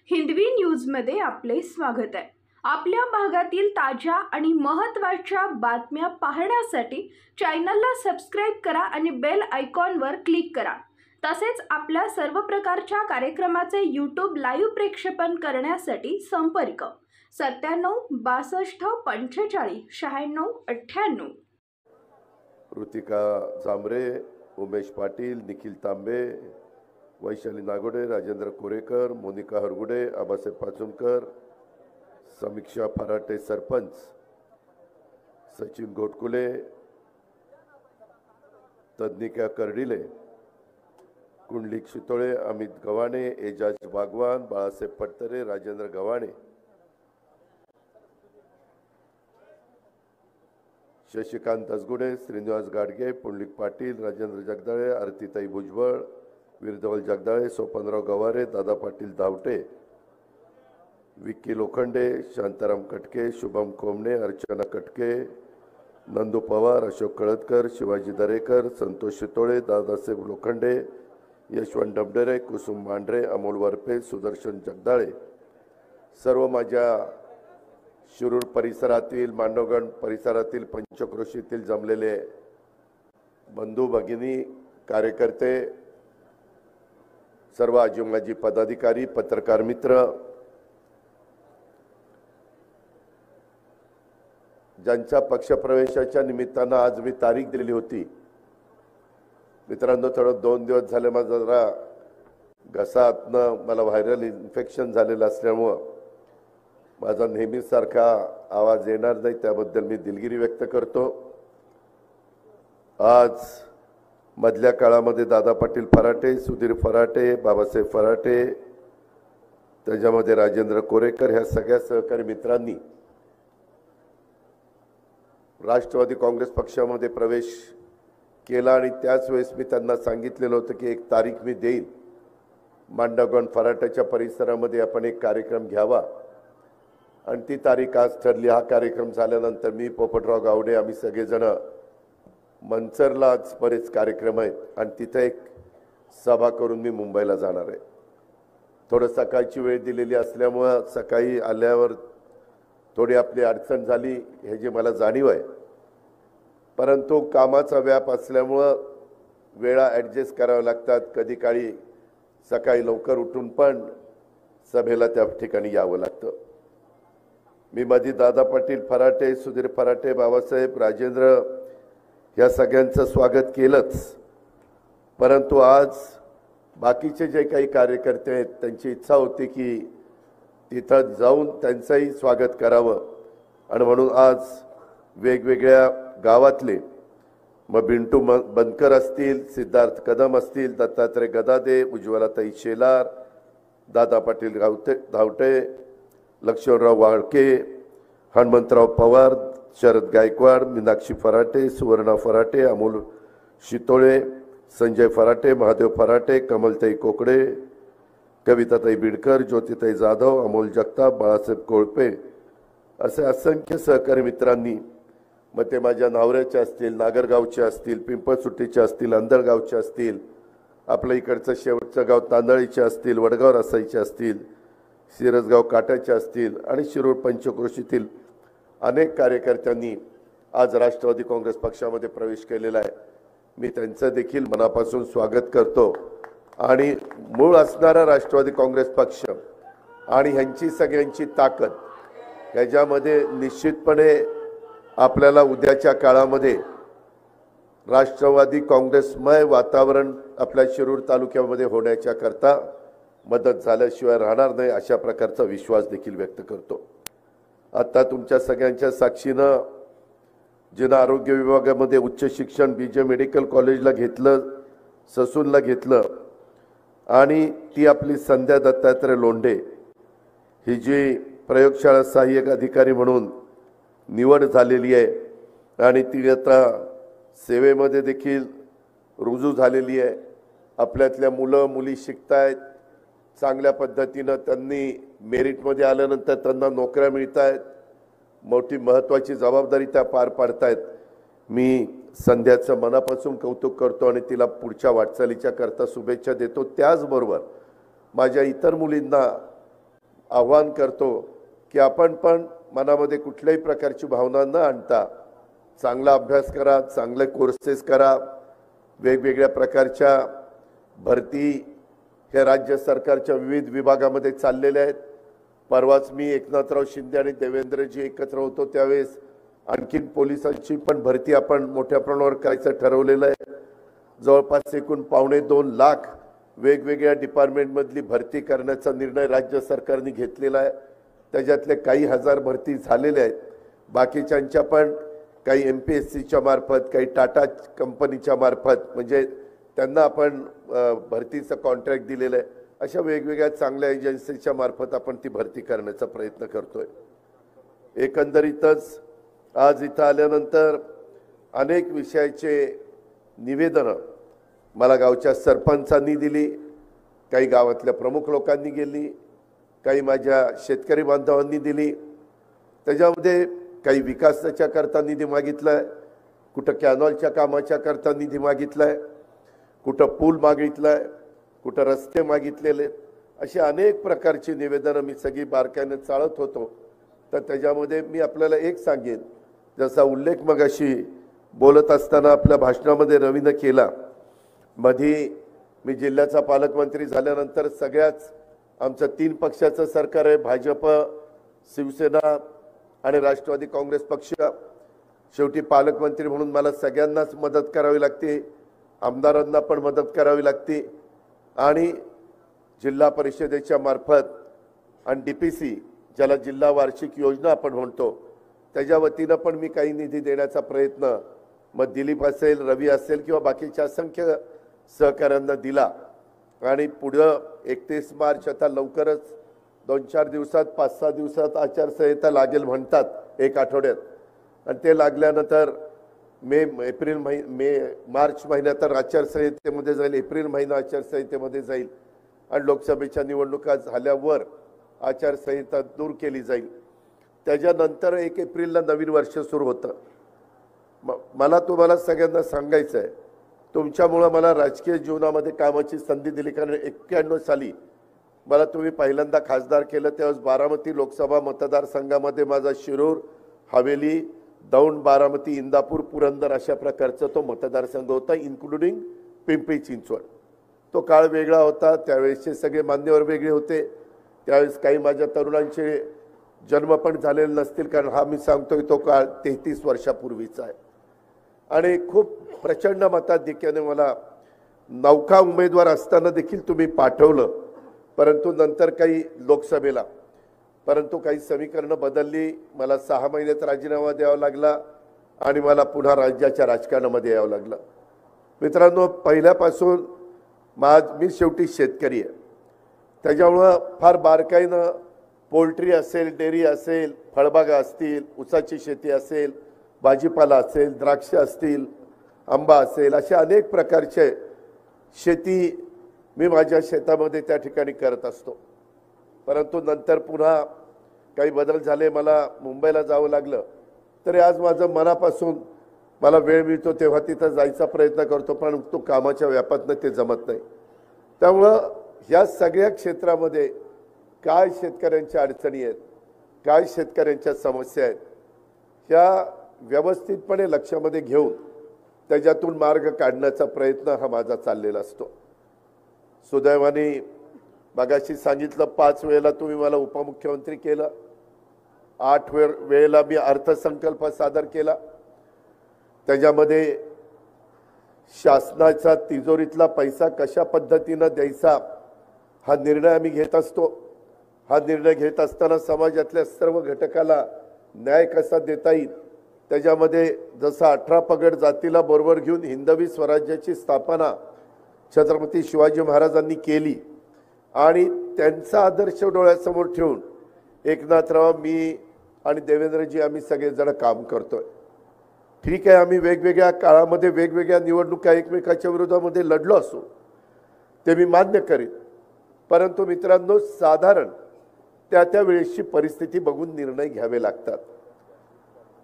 हिंदवी न्यूजमध्ये आपले स्वागत आहे। आपल्या भागातील ताज्या आणि महत्त्वाच्या बातम्या पाहण्यासाठी चॅनलला सबस्क्राइब करा आणि बेल आयकॉनवर क्लिक करा। तसेच आपल्या सर्व प्रकारच्या कार्यक्रमाचे यूट्यूब लाईव्ह प्रक्षेपण करण्यासाठी संपर्क 97 62 45 96 98। ऋतिका जांभरे, उमेश पाटील, निखिल तांबे, वैशाली नागोडे, राजेंद्र कोरेकर, मोनिका हरगुडे, आबासाहेब पाचुमकर, समीक्षा फराटे सरपंच, सचिन घोटकुले, तज्ञिका कर्डिले, कुंडलिक शितोळे, अमित गव्हाणे, एजाज बागवान, बाळासाहेब पटतरे, राजेंद्र गव्हाणे, शशिकांत दसगुडे, श्रीनिवास गाडगे, पुंडलिक पाटील, राजेंद्र जगदाळे, आरतीताई भुजबळ, वीरधवल जगदाळे, सोपनराव गवारे, दादा पाटील धावटे, विक्की लोखंडे, शांताराम कटके, शुभम कोमणे, अर्चना कटके, नंदू पवार, अशोक कळतकर, शिवाजी दरेकर, संतोष शितोळे, दादासाहेब लोखंडे, यशवंत डबडरे, कुसुम मांढरे, अमोल वरपे, सुदर्शन जगदाळे, सर्व माझ्या शिरूर परिसरातील, मांडवगण परिसरातील, पंचक्रोशीतील जमलेले बंधू भगिनी, कार्यकर्ते, सर्व आजी माजी पदाधिकारी, पत्रकार मित्र, ज्यांच्या पक्षप्रवेशाच्या निमित्तानं आज मी तारीख दिली होती। मित्रांनो, थोडं 2 दिवस झाले माझा जरा घसातनं मला व्हायरल इन्फेक्शन झालेलं असल्यामुळं माझा नेहमीसारखा आवाज येणार नाही, त्याबद्दल मी दिलगिरी व्यक्त करतो। आज मधल्या काळामध्ये दादा पाटील फराटे, सुधीर फराटे, बाबासाहेब फराटे, त्याच्यामध्ये राजेंद्र कोरेकर, ह्या सगळ्या सहकारी मित्रांनी राष्ट्रवादी काँग्रेस पक्षामध्ये प्रवेश केला आणि त्याच वेळेस मी त्यांना सांगितलेलं होतं की एक तारीख मी देईन, मांडवगण फराट्याच्या परिसरामध्ये आपण एक कार्यक्रम घ्यावा, आणि ती तारीख आज ठरली। हा कार्यक्रम झाल्यानंतर मी, पोपटराव गावडे, आम्ही सगळेजण मंचरला आज बरेच कार्यक्रम आहेत आणि तिथे एक सभा करून मी मुंबईला जाणार आहे। थोडं सकाळची वेळ दिलेली असल्यामुळं सकाळी आल्यावर थोडी आपली अडचण झाली, ह्याची मला जाणीव आहे, परंतु कामाचा व्याप असल्यामुळं वेळा ॲडजस्ट कराव्या लागतात। कधी काळी सकाळी लवकर उठून पण सभेला त्या ठिकाणी यावं लागतं। मी माझी दादा पाटील फराटे, सुधीर फराटे, बाबासाहेब, राजेंद्र या सगळ्यांचं स्वागत केलंच, परंतु आज बाकीचे जे काही कार्यकर्ते आहेत त्यांची इच्छा होती की तिथं जाऊन त्यांचंही स्वागत करावं, आणि म्हणून आज वेगवेगळ्या गावातले, मग बिंटू बनकर असतील, सिद्धार्थ कदम असतील, दत्तात्रय गदादे, उज्ज्वलाताई शेलार, दादा पाटील धावटे, लक्ष्मणराव वाळके, हनुमंतराव पवार, शरद गायकवाड, मीनाक्षी फराटे, सुवर्णा फराटे, अमोल शितोळे, संजय फराटे, महादेव फराटे, कमलताई कोकडे, कविताताई बिडकर, ज्योतिताई जाधव, अमोल जगताप, बाळासाहेब कोळपे, असे असंख्य सहकारी मित्रांनी, मग ते माझ्या नावऱ्याचे असतील, नागरगावचे असतील, पिंपळसुट्टीचे असतील, अंधळगावचे असतील, आपल्या इकडचं शेवटचं गाव तांदळीचे असतील, वडगाव रसाईचे असतील, सिरसगाव काट्याचे असतील, आणि शिरूर पंचक्रोशीतील अनेक कार्यकर्त्यांनी आज राष्ट्रवादी काँग्रेस पक्षामध्ये प्रवेश केलेला आहे। मी त्यांचं देखील मनापासून स्वागत करतो, आणि मूळ असणारा राष्ट्रवादी काँग्रेस पक्ष आणि ह्यांची सगळ्यांची ताकद, ह्याच्यामध्ये निश्चितपणे आपल्याला उद्याच्या काळामध्ये राष्ट्रवादी काँग्रेसमय वातावरण आपल्या शिरूर तालुक्यामध्ये होण्याच्या करता मदत झाल्याशिवाय राहणार नाही, अशा प्रकारचा विश्वास देखील व्यक्त करतो। आता तुमच्या सगळ्यांच्या साक्षीनं जिनं आरोग्य विभागामध्ये उच्च शिक्षण बीजे मेडिकल कॉलेजला घेतलं, ससूनला घेतलं, आणि ती आपली संध्या दत्तात्रय लोंढे ही जी प्रयोगशाळा सहाय्यक अधिकारी म्हणून निवड झालेली आहे, आणि ती आता सेवेमध्ये देखील रुजू झालेली आहे। आपल्यातल्या मुलं मुली शिकतायत, चांगल्या पद्धतीनं त्यांनी मेरिटमध्ये आल्यानंतर त्यांना नोकऱ्या मिळत आहेत, मोठी महत्त्वाची जबाबदारी त्या पार पाडतायत। मी संध्याचं मनापासून कौतुक करतो आणि तिला पुढच्या वाटचालीच्या करता शुभेच्छा देतो। त्याचबरोबर माझ्या इतर मुलींना आव्हान करतो की आपण पण मनामध्ये कुठल्याही प्रकारची भावना न आणता चांगला अभ्यास करा, चांगले कोर्सेस करा, वेगवेगळ्या प्रकारच्या भरती हे राज्य सरकारच्या विविध विभागामध्ये चाललेल्या आहेत. परवाच मी एकनाथराव शिंदे आणि देवेंद्रजी एकत्र होतो त्यावेळेस आणखीन पोलिसांची पण भरती आपण मोठ्या प्रमाणावर करायचं ठरवलेलं आहे. जवळपास एकूण 2.25 लाख वेगवेगळ्या डिपार्टमेंटमधली भरती करण्याचा निर्णय राज्य सरकारने घेतलेला आहे. त्याच्यातले काही हजार भरती झालेल्या आहेत. बाकीच्यांच्या पण काही MPSCच्या मार्फत, काही टाटा कंपनीच्या मार्फत म्हणजे त्यांना आपण भरतीचं कॉन्ट्रॅक्ट दिलेलं आहे. अशा वेगवेगळ्या चांगल्या एजन्सीच्या मार्फत आपण ती भरती करण्याचा प्रयत्न करतोय. एकंदरीतच आज इथं आल्यानंतर अनेक विषयाचे निवेदनं मला गावच्या सरपंचांनी दिली, काही गावातल्या प्रमुख लोकांनी गेली, काही माझ्या शेतकरी बांधवांनी दिली. त्याच्यामध्ये काही विकासाच्या करता निधी मागितलाय, कुठं कॅनॉलच्या कामाच्या करता निधी मागितलाय, कुठं पूल मागितलाय, कुठं रस्ते मागितलेले. अशी अनेक प्रकारची निवेदनं मी सगळी बारकाईने चाळत होतो. तर त्याच्यामध्ये मी आपल्याला एक सांगेन, जसा उल्लेख मगाशी बोलत असताना आपल्या भाषणामध्ये रवीनं केला, मधी मी जिल्ह्याचा पालकमंत्री झाल्यानंतर सगळ्याच आमचं 3 पक्षाचं सरकार आहे, भाजप, शिवसेना आणि राष्ट्रवादी काँग्रेस पक्ष. शेवटी पालकमंत्री म्हणून मला सगळ्यांनाच मदत करावी लागते, आमदारांना पण मदत करावी लागते आणि जिल्हा परिषदेच्या मार्फत आणि DPC ज्याला जिल्हा वार्षिक योजना आपण म्हणतो त्याच्या वतीनं पण मी काही निधी देण्याचा प्रयत्न मग दिलीप असेल, रवी असेल किंवा बाकीच्या असंख्य सहकाऱ्यांना दिला. आणि पुढं 31 मार्च आता लवकरच 2-4 दिवसात 5-6 दिवसात आचारसंहिता लागेल म्हणतात, 1 आठवड्यात. आणि ते लागल्यानंतर मार्च महिन्यात तर आचारसंहितेमध्ये जाईल, एप्रिल महिना आचारसंहितेमध्ये जाईल आणि लोकसभेच्या निवडणुका झाल्यावर आचारसंहिता दूर केली जाईल. त्याच्यानंतर 1 एप्रिलला नवीन वर्ष सुरू होतं. मला तुम्हाला सगळ्यांना सांगायचं आहे, तुमच्यामुळं मला राजकीय जीवनामध्ये कामाची संधी दिली. कारण 91 साली मला तुम्ही पहिल्यांदा खासदार केलं, त्यावेळेस बारामती लोकसभा मतदारसंघामध्ये माझा शिरूर, हवेली, दौंड, बारामती, इंदापूर, पुरंदर अशा प्रकारचा तो मतदारसंघ होता, इन्क्लुडिंग पिंपरी चिंचवड. तो काळ वेगळा होता, त्यावेळेसचे सगळे मान्यवर वेगळे होते. त्यावेळेस काही माझ्या तरुणांचे जन्म पण झालेले नसतील, कारण हा मी सांगतोय तो काळ 33 वर्षापूर्वीचा आहे. आणि खूप प्रचंड मताधिक्याने मला नौका उमेदवार असताना देखील तुम्ही पाठवलं, परंतु नंतर काही लोकसभेला परंतु काही समीकरणं बदलली. मला 6 महिन्यात राजीनामा द्यावा लागला आणि मला पुन्हा राज्याच्या राजकारणामध्ये यावं लागलं. मित्रांनो, पहिल्यापासून मी शेवटी शेतकरी आहे, त्याच्यामुळं फार बारकाईनं पोल्ट्री असेल, डेअरी असेल, फळबागा असतील, ऊसाची शेती असेल, भाजीपाला असेल, द्राक्ष असतील, आंबा असेल, अशा अनेक प्रकारचे शेती मी माझ्या शेतामध्ये त्या ठिकाणी करत असतो. परंतु नंतर पुन्हा काही बदल झाले, मला मुंबईला जावं लागलं. तरी आज माझं मनापासून मला वेळ मिळतो तेव्हा तिथं जायचा प्रयत्न करतो, पण तो कामाच्या व्यापातनं ते जमत नाही. त्यामुळं ह्या सगळ्या क्षेत्रामध्ये काय शेतकऱ्यांच्या अडचणी आहेत, काय शेतकऱ्यांच्या समस्या आहेत, ह्या व्यवस्थितपणे लक्षामध्ये घेऊन त्याच्यातून मार्ग काढण्याचा प्रयत्न हा माझा चाललेला असतो. सुदैवाने मगाशी सांगितलं 5 वेळेला तुम्ही मला उपमुख्यमंत्री केलं, 8 वेळेला मी अर्थसंकल्प सादर केला. त्याच्यामध्ये शासनाचा तिजोरीतला पैसा कशा पद्धतीनं द्यायचा हा निर्णय आम्ही घेत असतो. हा निर्णय घेत असताना समाजातल्या सर्व घटकाला न्याय कसा देता येईल, त्याच्यामध्ये जसं 18 पगड जातीला बरोबर घेऊन हिंदवी स्वराज्याची स्थापना छत्रपती शिवाजी महाराजांनी केली आणि त्यांचा आदर्श डोळ्यासमोर ठेवून एकनाथराव, मी आणि देवेंद्रजी आम्ही सगळेजण काम करतोय. ठीक आहे, आम्ही वेगवेगळ्या काळामध्ये वेगवेगळ्या निवडणुका एकमेकाच्या विरोधामध्ये लढलो असो, ते मी मान्य करेन. परंतु मित्रांनो, साधारण त्या वेळेसची परिस्थिती बघून निर्णय घ्यावे लागतात.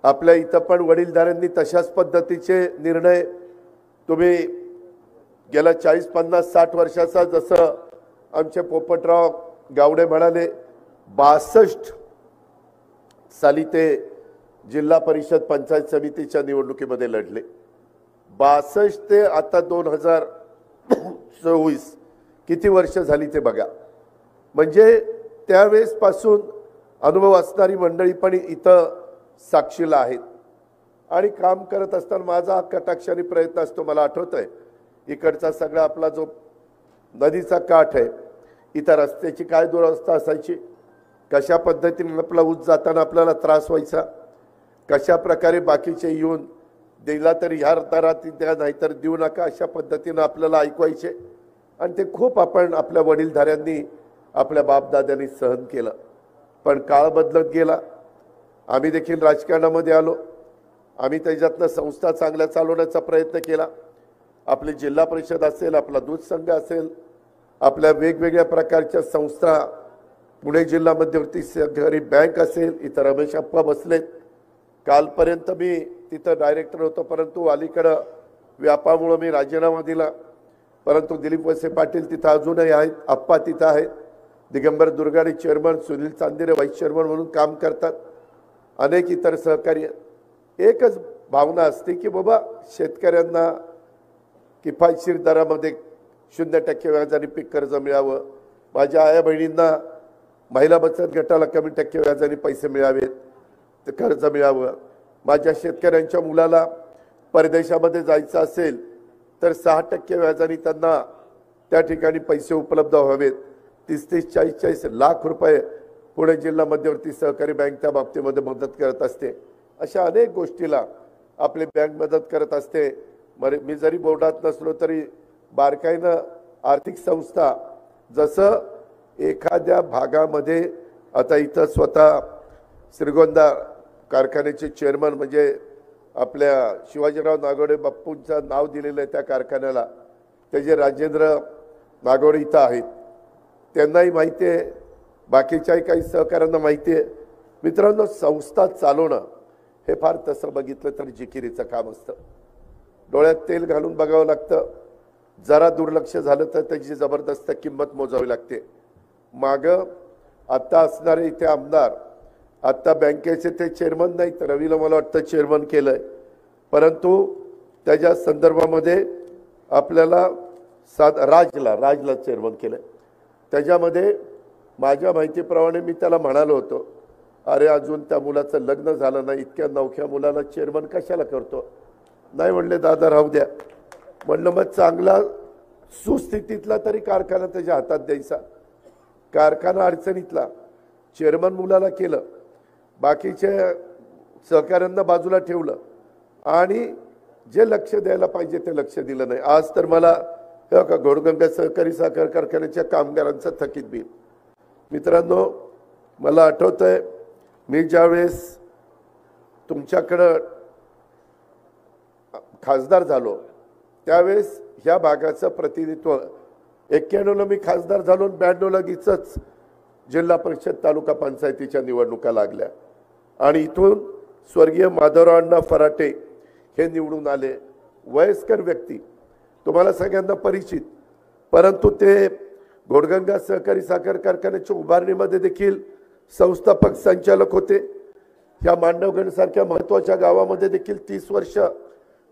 आपल्या इथं पण वडीलधाऱ्यांनी तशाच पद्धतीचे निर्णय तुम्ही गेल्या 40, 50, 60 वर्षाचा, जसं आमचे पोपटराव गावडे म्हणाले, 62 साली ते जिल्हा परिषद पंचायत समितीच्या निवडणुकीमध्ये लढले. 62 ते आता 2024 किती वर्ष झाली ते बघा. म्हणजे त्यावेळेस पासून अनुभव असणारी मंडळी पण इथं साक्षीला आहेत. आणि काम करत असताना माझा कटाक्षाने प्रयत्न असतो. मला आठवतंय इकडचा सगळा आपला जो नदीचा काठ आहे, इथं रस्त्याची काय दुरवस्था असायची, कशा पद्धतीने आपला ऊस जाताना आपल्याला त्रास व्हायचा, कशा प्रकारे बाकीचे येऊन दिला तरी ह्या दरात द्या नाहीतर देऊ नका अशा पद्धतीनं आपल्याला ऐकवायचे. आणि ते खूप आपण आपल्या वडीलधाऱ्यांनी आपल्या बापदाद्यांनी सहन केलं. पण काळ बदलत गेला. आम्ही देखील राजकारणामध्ये आलो. आम्ही त्याच्यातनं संस्था चांगल्या चालवण्याचा प्रयत्न केला. आपली जिल्हा परिषद असेल, आपला दूध संघ असेल, आपल्या वेगवेगळ्या प्रकारच्या संस्था, पुणे जिल्हा मध्यवर्ती सहकारी बँक असेल, इथं रमेश अप्पा बसलेत. कालपर्यंत मी तिथं डायरेक्टर होतो, परंतु अलीकडं व्यापामुळे मी राजीनामा दिला. परंतु दिलीप वळसे पाटील तिथं अजूनही आहेत, अप्पा तिथं आहेत, Digambar Durgade chairman, Sunil Chandere vice chairman म्हणून काम करतात, अनेक इतर सहकारी. एकच भावना असते की बाबा शेतकऱ्यांना किफायतशीर दरामध्ये 0% व्याजाने पीक कर्ज मिळावं, माझ्या आया बहिणींना महिला बचत गटाला कमी टक्के व्याजाने पैसे मिळावेत, ते कर्ज मिळावं, माझ्या शेतकऱ्यांच्या मुलाला परदेशामध्ये जायचं असेल तर 6% व्याजाने त्यांना त्या ठिकाणी पैसे उपलब्ध व्हावेत. 30-30, 40-40 लाख रुपये पुणे जिल्हा मध्यवर्ती सहकारी बँक त्या बाबतीमध्ये मदत करत असते. अशा अनेक गोष्टीला आपली बँक मदत करत असते. मी जरी बोर्डात नसलो तरी बारकाईनं आर्थिक संस्था, जसं एखाद्या भागामध्ये आता इथं स्वतः श्रीगोंदा कारखान्याचे चेअरमन म्हणजे आपल्या शिवाजीराव नागोडे बाप्पूंचं नाव दिलेलं आहे त्या कारखान्याला, त्याचे राजेंद्र नागोडे इथं आहेत, त्यांनाही माहिती आहे, बाकीच्याही काही सहकाऱ्यांना माहिती आहे. मित्रांनो, संस्था चालवणं हे फार तसं बघितलं तर जिकिरीचं काम असतं. डोळ्यात तेल घालून बघावं लागतं. जरा दुर्लक्ष झालं तर त्याची जबरदस्त किंमत मोजावी लागते. मागं आत्ता असणारे इथे आमदार, आत्ता बँकेचे ते चेअरमन नाहीत, रवीला मला वाटतं चेअरमन केलंय, परंतु त्याच्या संदर्भामध्ये आपल्याला राजला चेअरमन केलंय. त्याच्यामध्ये माझ्या माहितीप्रमाणे मी त्याला म्हणालो होतो, अरे अजून त्या मुलाचं लग्न झालं नाही, इतक्या नवख्या मुलाला चेअरमन कशाला करतो. नाही म्हणले दादा राहू द्या. म्हणलं मग चांगला सुस्थितीतला तरी कारखाना त्याच्या हातात द्यायचा. कारखाना अडचणीतला चेअरमन मुलाला केलं, बाकीच्या सहकाऱ्यांना बाजूला ठेवलं आणि जे लक्ष द्यायला पाहिजे ते लक्ष दिलं नाही. आज तर मला घोडगंगा सहकारी साखर कारखान्याच्या कामगारांचं थकीत बिल. मित्रांनो, मला आठवतंय मी ज्यावेळेस तुमच्याकडं खासदार झालो त्यावेळेस ह्या भागाचं प्रतिनिधित्व 91ला मी खासदार झालो, 92 लगेचच जिल्हा परिषद तालुका पंचायतीच्या निवडणुका लागल्या आणि इथून स्वर्गीय माधवराव अण्णा फराटे हे निवडून आले. वयस्कर व्यक्ती, तुम्हाला सगळ्यांना परिचित, परंतु ते घोडगंगा सहकारी साखर कारखान्याच्या उभारणीमध्ये देखील संस्थापक संचालक होते. ह्या मांडवगडसारख्या महत्त्वाच्या गावामध्ये देखील 30 वर्ष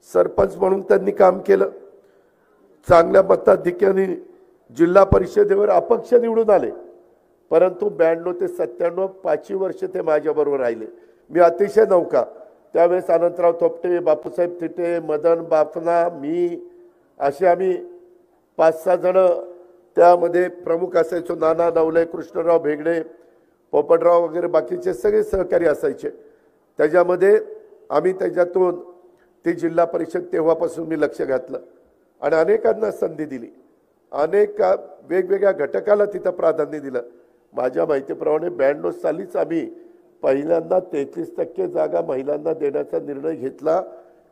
सरपंच म्हणून त्यांनी काम केलं. चांगल्या मताधिक्याने जिल्हा परिषदेवर अपक्ष निवडून आले, परंतु 92 ते 97 5 वर्ष ते माझ्याबरोबर राहिले. मी अतिशय नौका. त्यावेळेस अनंतराव थोपटे, बापूसाहेब थिटे, मदन बाफना, मी असे आम्ही 5-6 जण त्यामध्ये प्रमुख असायचो. नाना नवले, कृष्णराव भेगडे, पोपटराव वगैरे बाकीचे सगळे सहकारी असायचे. त्याच्यामध्ये आम्ही त्याच्यातून ती जिल्हा परिषद तेव्हापासून मी लक्ष घातलं आणि अनेकांना संधी दिली. अनेक वेगवेगळ्या घटकाला तिथं प्राधान्य दिलं. माझ्या माहितीप्रमाणे 92 सालीच आम्ही पहिल्यांदा 33% जागा महिलांना देण्याचा निर्णय घेतला.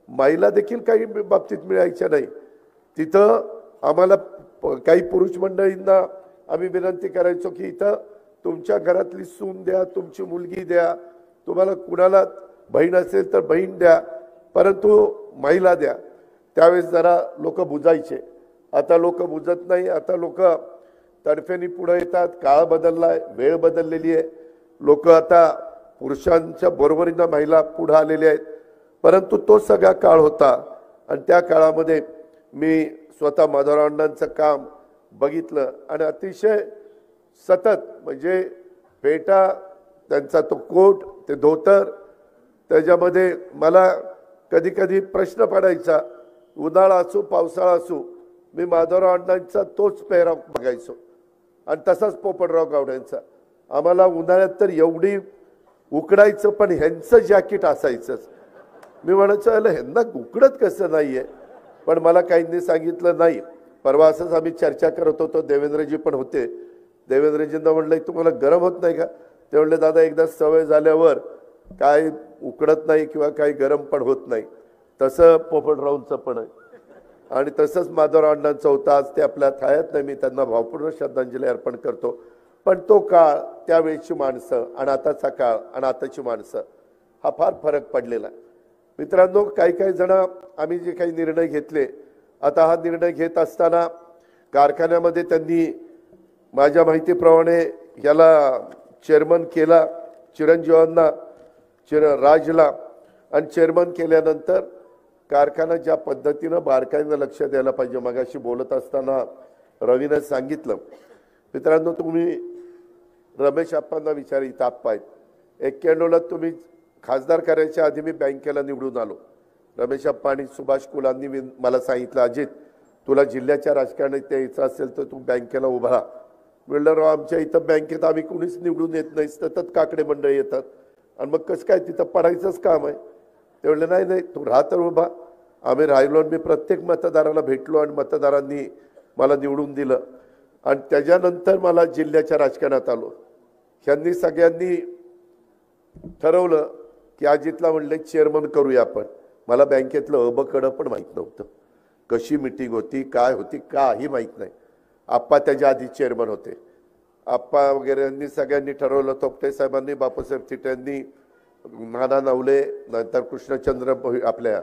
महिला देखील काही बाबतीत मिळायच्या नाही. तिथं आम्हाला काही पुरुष मंडळींना आम्ही विनंती करायचो की इथं तुमच्या घरातली सून द्या, तुमची मुलगी द्या, तुम्हाला कुणाला बहीण असेल तर बहीण द्या, परंतु महिला द्या. त्यावेळेस जरा लोक बुजायचे. आता लोक बुजत नाही. आता लोक तडफेने पुढे येतात. काळ बदललाय, वेळ बदललेली आहे. लोक आता पुरुषांच्या बरोबरीनं महिला पुढे आलेल्या आहेत. परंतु तो सगळा काळ होता आणि त्या काळामध्ये मी स्वतः माधवराव अण्णांचं काम बघितलं आणि अतिशय सतत म्हणजे फेटा, त्यांचा तो कोट, ते धोतर, त्याच्यामध्ये मला कधी कधी प्रश्न पडायचा, उन्हाळा असो पावसाळा असो, मी माधवराव अण्णांचा तोच पेहराव बघायचो आणि तसाच पोपटराव गावड्यांचा. आम्हाला उन्हाळ्यात तर एवढी उकडायचं, पण ह्यांचं जॅकेट असायचंच. मी म्हणायचं ह्यांना उकडत कसं नाहीये, पण मला काहींनी सांगितलं नाही. परवा असंच आम्ही चर्चा करत होतो, देवेंद्रजी पण होते. देवेंद्रजींना म्हणलं तुम्हाला गरम होत नाही का? ते म्हणले दादा एकदा सवय झाल्यावर काय उकडत नाही किंवा काही गरम पण होत नाही. तसं पोपटरावांचं पण आहे आणि तसंच माधवराव अण्णांचं होतं. आज ते आपल्या थायात नाही, मी त्यांना भावपूर्ण श्रद्धांजली अर्पण करतो. पण तो काळ, त्यावेळेची माणसं आणि आताचा काळ आणि आताची माणसं हा फार फरक पडलेला आहे. मित्रांनो, काही जण आम्ही जे काही निर्णय घेतले, आता हा निर्णय घेत असताना कारखान्यामध्ये त्यांनी माझ्या माहितीप्रमाणे याला चेअरमन केला, चिरंजीवांना, राजला, आणि चेअरमन केल्यानंतर कारखाना ज्या पद्धतीनं बारकाईनं लक्ष द्यायला पाहिजे. मगाशी बोलत असताना रवीनं सांगितलं. मित्रांनो, तुम्ही रमेश आप्पांना विचारा, इथं आप्पा आहेत. 91ला तुम्ही खासदार करायच्या आधी मी बँकेला निवडून आलो. रमेश आप्पा आणि सुभाष कुलांनी मला सांगितलं, अजित तुला जिल्ह्याच्या राजकारणात यायचं असेल तर तू बँकेला उभा राहा. म्हणलं राव, आमच्या इथं बँकेत आम्ही कुणीच निवडून येत नाही, सतत काकडे मंडळी येतात आणि मग कसं काय तिथं पडायचंच काम आहे. ते म्हणले नाही तू राहा तर उभा. आम्ही राहिलो आणि मी प्रत्येक मतदाराला भेटलो आणि मतदारांनी मला निवडून दिलं आणि त्याच्यानंतर मला जिल्ह्याच्या राजकारणात आलो. ह्यांनी सगळ्यांनी ठरवलं की अजितला म्हणले चेअरमन करूया आपण. मला बँकेतलं अबकडं पण माहीत नव्हतं, कशी मीटिंग होती, काय होती, काही माहीत नाही. आप्पा त्याच्या आधी चेअरमन होते. आप्पा वगैरे यांनी सगळ्यांनी ठरवलं. थोपटे साहेबांनी, बापूसाहेब थिटेंनी, नाना नवले, नंतर कृष्णचंद्र आपल्या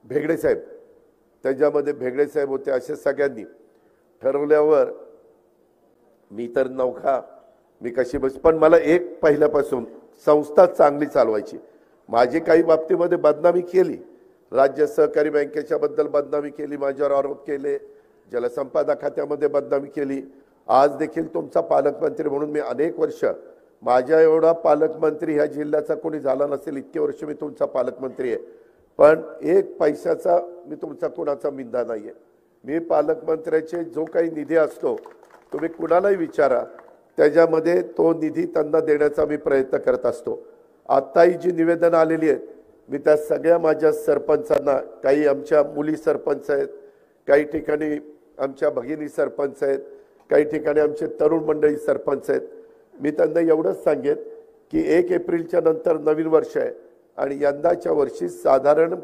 भेगडे साहेब, त्याच्यामध्ये भेगडे साहेब होते. असे सगळ्यांनी ठरवल्यावर मी तर नौखा, मी कशी बस. पण मला एक पहिल्यापासून संस्था चांगली चालवायची. माझी काही बाबतीमध्ये बदनामी केली, राज्य सहकारी बँकेच्या बद्दल बदनामी केली, माझ्यावर आरोप केले, जलसंपदा खात्यामध्ये बदनामी केली. आज देखील तुमचा पालकमंत्री म्हणून मी अनेक वर्ष, माझ्या एवढा पालकमंत्री ह्या जिल्ह्याचा कोणी झाला नसेल, इतके वर्ष मी तुमचा पालकमंत्री आहे. पण एक पैशाचा मी तुमचा कोणाचा मिंदा नाही आहे. मी पालकमंत्र्याचे जो काही निधी असतो तुम्ही कुणालाही विचारा, त्याच्यामध्ये तो निधी त्यांना देण्याचा मी प्रयत्न करत असतो. आत्ताही जी निवेदनं आलेली आहेत, मी त्या सगळ्या माझ्या सरपंचांना, काही आमच्या मुली सरपंच आहेत, काही ठिकाणी आमच्या भगिनी सरपंच आहेत, काही ठिकाणी आमचे तरुण मंडळी सरपंच आहेत. मी त्यांना एवढंच सांगेन की 1 एप्रिलच्या नंतर नवीन वर्ष आहे आणि यंदाच्या वर्षी साधारण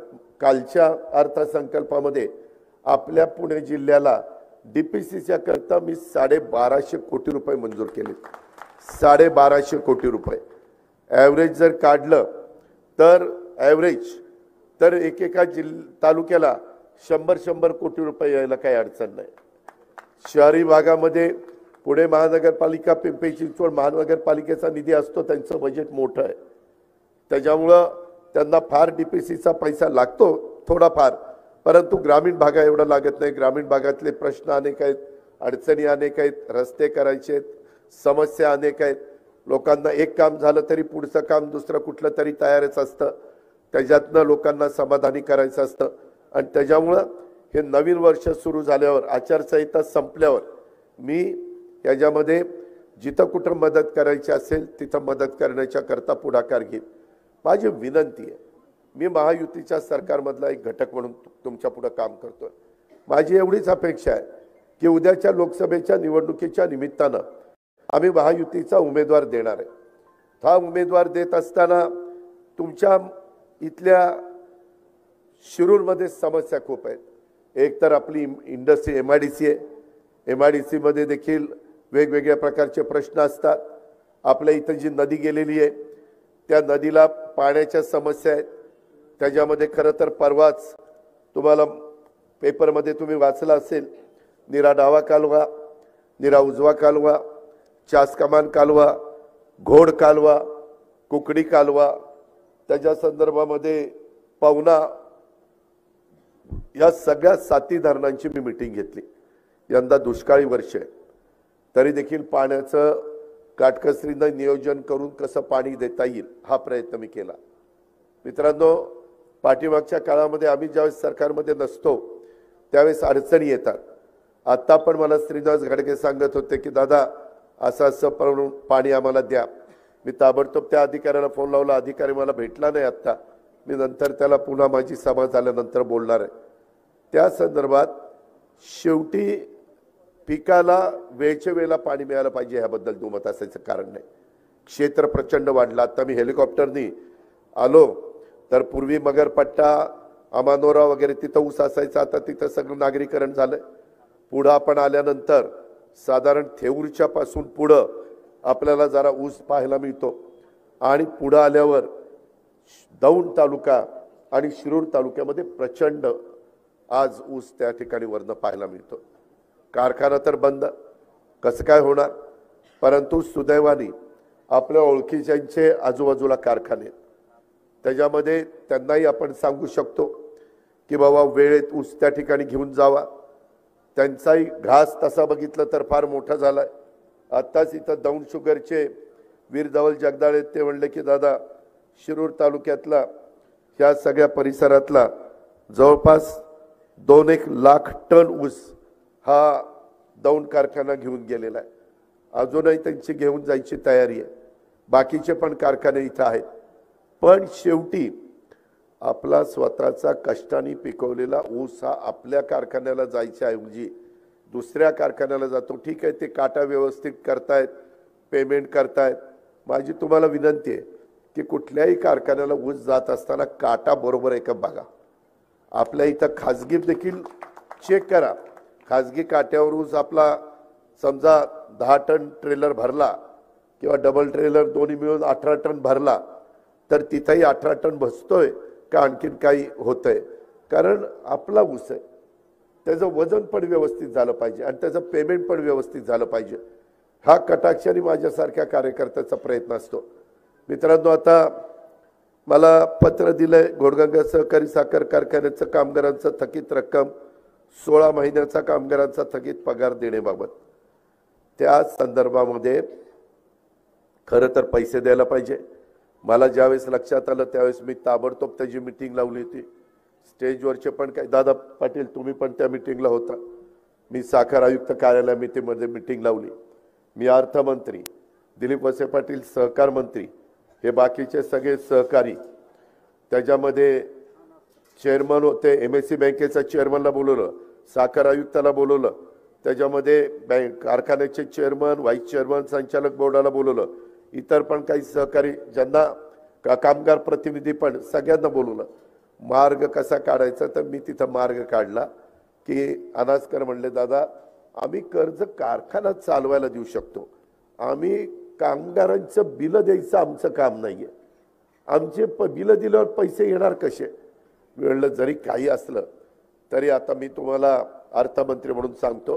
कालच्या अर्थसंकल्पामध्ये आपल्या पुणे जिल्ह्याला डीपीसीच्या करता मी 1250 कोटी रुपये मंजूर केले. 1250 कोटी रुपये ॲव्हरेज जर काढलं तर तर एकेका तालुक्याला 100 कोटी रुपये यायला काही अडचण नाही. शहरी भागामध्ये पुणे महानगरपालिका, पिंपरी चिंचवड महानगरपालिकेचा निधी असतो, त्यांचं बजेट मोठं आहे, त्याच्यामुळं त्यांना फार डीपीसीचा पैसा लागतो थोडाफार, परंतु ग्रामीण भागा एवढा लागत नाही. ग्रामीण भागातले प्रश्न अनेक आहेत, अडचणी अनेक आहेत, रस्ते करायचे आहेत, समस्या अनेक आहेत. लोकांना एक काम झालं तरी पुढचं काम दुसरं कुठलं तरी तयारच असतं, त्याच्यातनं लोकांना समाधानी करायचं असतं. आणि त्याच्यामुळं हे नवीन वर्ष सुरू झाल्यावर, आचारसंहिता संपल्यावर मी याच्यामध्ये जिथं कुठं मदत करायची असेल तिथं मदत करण्याच्या करता पुढाकार घेईन. माझी विनंती आहे, मी महायुतीच्या सरकारमधला एक घटक म्हणून तुमच्या पुढे काम करतोय. माझी एवढीच अपेक्षा आहे की उद्याच्या लोकसभेच्या निवडणुकीच्या निमित्तानं आम्ही महायुतीचा उमेदवार देणार आहे. हा उमेदवार देत असताना तुमच्या इथल्या शिरूरमध्ये समस्या खूप आहेत. एक तर आपली इंडस्ट्री MIDC आहे, MIDC मध्ये देखील वेगवेगळ्या प्रकारचे प्रश्न असतात. आपल्या इथं जी नदी गेलेली आहे त्या नदीला पाण्याच्या समस्या आहेत. त्याच्यामध्ये खरं तर परवाच तुम्हाला पेपरमध्ये तुम्ही वाचलं असेल, निरा डावा कालवा, निरा उजवा कालवा, चासकमान कालवा, घोड कालवा, कुकडी कालवा, त्याच्या संदर्भामध्ये पवना, या सगळ्या 7 धरणांची मी मीटिंग घेतली। यंदा दुष्काळी वर्ष आहे, तरी देखील पाण्याचं काटकसरीनं नियोजन करून कसं पाणी देता येईल हा प्रयत्न मी केला। मित्रांनो, पाठीमागच्या काळामध्ये आम्ही ज्यावेळेस सरकारमध्ये नसतो त्यावेळेस अडचणी येतात। आता पण मला श्रीनिवास घाडगे सांगत होते की दादा असं असं पाणी आम्हाला द्या। मी ताबडतोब त्या अधिकाऱ्याला फोन लावला, अधिकारी मला भेटला नाही। आता मी नंतर त्याला पुन्हा माझी सभा झाल्यानंतर बोलणार आहे। त्या संदर्भात शेवटी पिकाला वेळच्या वेळेला पाणी मिळालं पाहिजे याबद्दल दुमत असायचं कारण नाही। क्षेत्र प्रचंड वाढलं। आता मी हेलिकॉप्टरनी आलो तर पूर्वी मगरपट्टा, अमानोरा वगैरे तिथं ऊस असायचा, आता तिथं सगळं नागरीकरण झालंय। पुढं आपण आल्यानंतर साधारण थेऊरच्या पासून पुढं आपल्याला जरा ऊस पाहायला मिळतो आणि पुढं आल्यावर दौंड तालुका आणि शिरूर तालुक्यामध्ये प्रचंड आज ऊस त्या ठिकाणी वरनं पाहायला मिळतो। कारखाना तर बंद, कसं काय होणार? परंतु सुदैवाने आपल्या ओळखीच्यांचे आजूबाजूला कारखाने, त्याच्यामध्ये त्यांनाही आपण सांगू शकतो की बाबा वेळेत ऊस त्या ठिकाणी घेऊन जावा। त्यांचाही घास तसा बघितलं तर फार मोठा झालाय। आत्ताच इथं दौंड शुगरचे वीर धवल जगदाळे ते म्हणले की दादा शिरूर तालुक्यातला ह्या सगळ्या परिसरातला जवळपास 2-1 लाख टन ऊस हा दौंड कारखाना घेऊन गेलेला आहे। अजूनही त्यांची घेऊन जायची तयारी आहे। बाकीचे पण कारखाने इथं आहेत, पण शेवटी आपला स्वतःचा कष्टाने पिकवलेला ऊस हा आपल्या कारखान्याला जायच्या ऐवजी दुसऱ्या कारखान्याला जातो। ठीक आहे, ते काटा व्यवस्थित करतायत, पेमेंट करतायत। माझी तुम्हाला विनंती आहे की कुठल्याही कारखान्याला ऊस जात असताना काटा बरोबर आहे का बघा। आपल्या इथं खाजगी देखील चेक करा। खाजगी काट्यावर ऊस आपला समजा 10 टन ट्रेलर भरला किंवा डबल ट्रेलर दोन्ही मिळून 18 टन भरला तर तिथेही 18 टन बसतोय का आणखीन काही होतंय? कारण आपला ऊस आहे, त्याचं वजन पण व्यवस्थित झालं पाहिजे आणि त्याचं पेमेंट पण व्यवस्थित झालं पाहिजे। हा कटाक्षाने माझ्यासारख्या कार्यकर्त्याचा प्रयत्न असतो। मित्रांनो, आता मला पत्र दिलंय घोडगंगा सहकारी साखर कारखान्याचं कामगारांचं थकीत रक्कम 16 महिन्याचा कामगारांचा थकीत पगार देण्याबाबत। त्या संदर्भामध्ये खरं तर पैसे द्यायला पाहिजे। मला ज्यावेळेस लक्षात आलं त्यावेळेस मी ताबडतोब त्याची मीटिंग लावली होती। स्टेजवरचे पण काय दादा पाटील तुम्ही पण त्या मीटिंगला होता। मी साखर आयुक्त कार्यालयामध्ये मीटिंग लावली। मी अर्थमंत्री, दिलीप वळसे पाटील सहकार मंत्री, हे बाकीचे सगळे सहकारी, त्याच्यामध्ये चेअरमन होते, MSC बँकेचा चेअरमनला बोलवलं, साखर आयुक्ताला बोलवलं, त्याच्यामध्ये कारखान्याचे चेअरमन, व्हाईस चेअरमन, संचालक बोर्डाला बोलवलं, इतर पण काही सहकारी ज्यांना कामगार प्रतिनिधी पण सगळ्यांना बोलवलं। मार्ग कसा काढायचा तर मी तिथं मार्ग काढला की अनासकर म्हणले दादा आम्ही कर्ज कारखाना चालवायला देऊ शकतो, आम्ही कामगारांचं बिल द्यायचं आमचं काम नाहीये, आमचे बिल दिल्यावर पैसे येणार कसे? म्हणलं जरी काही असलं तरी आता मी तुम्हाला अर्थमंत्री म्हणून सांगतो,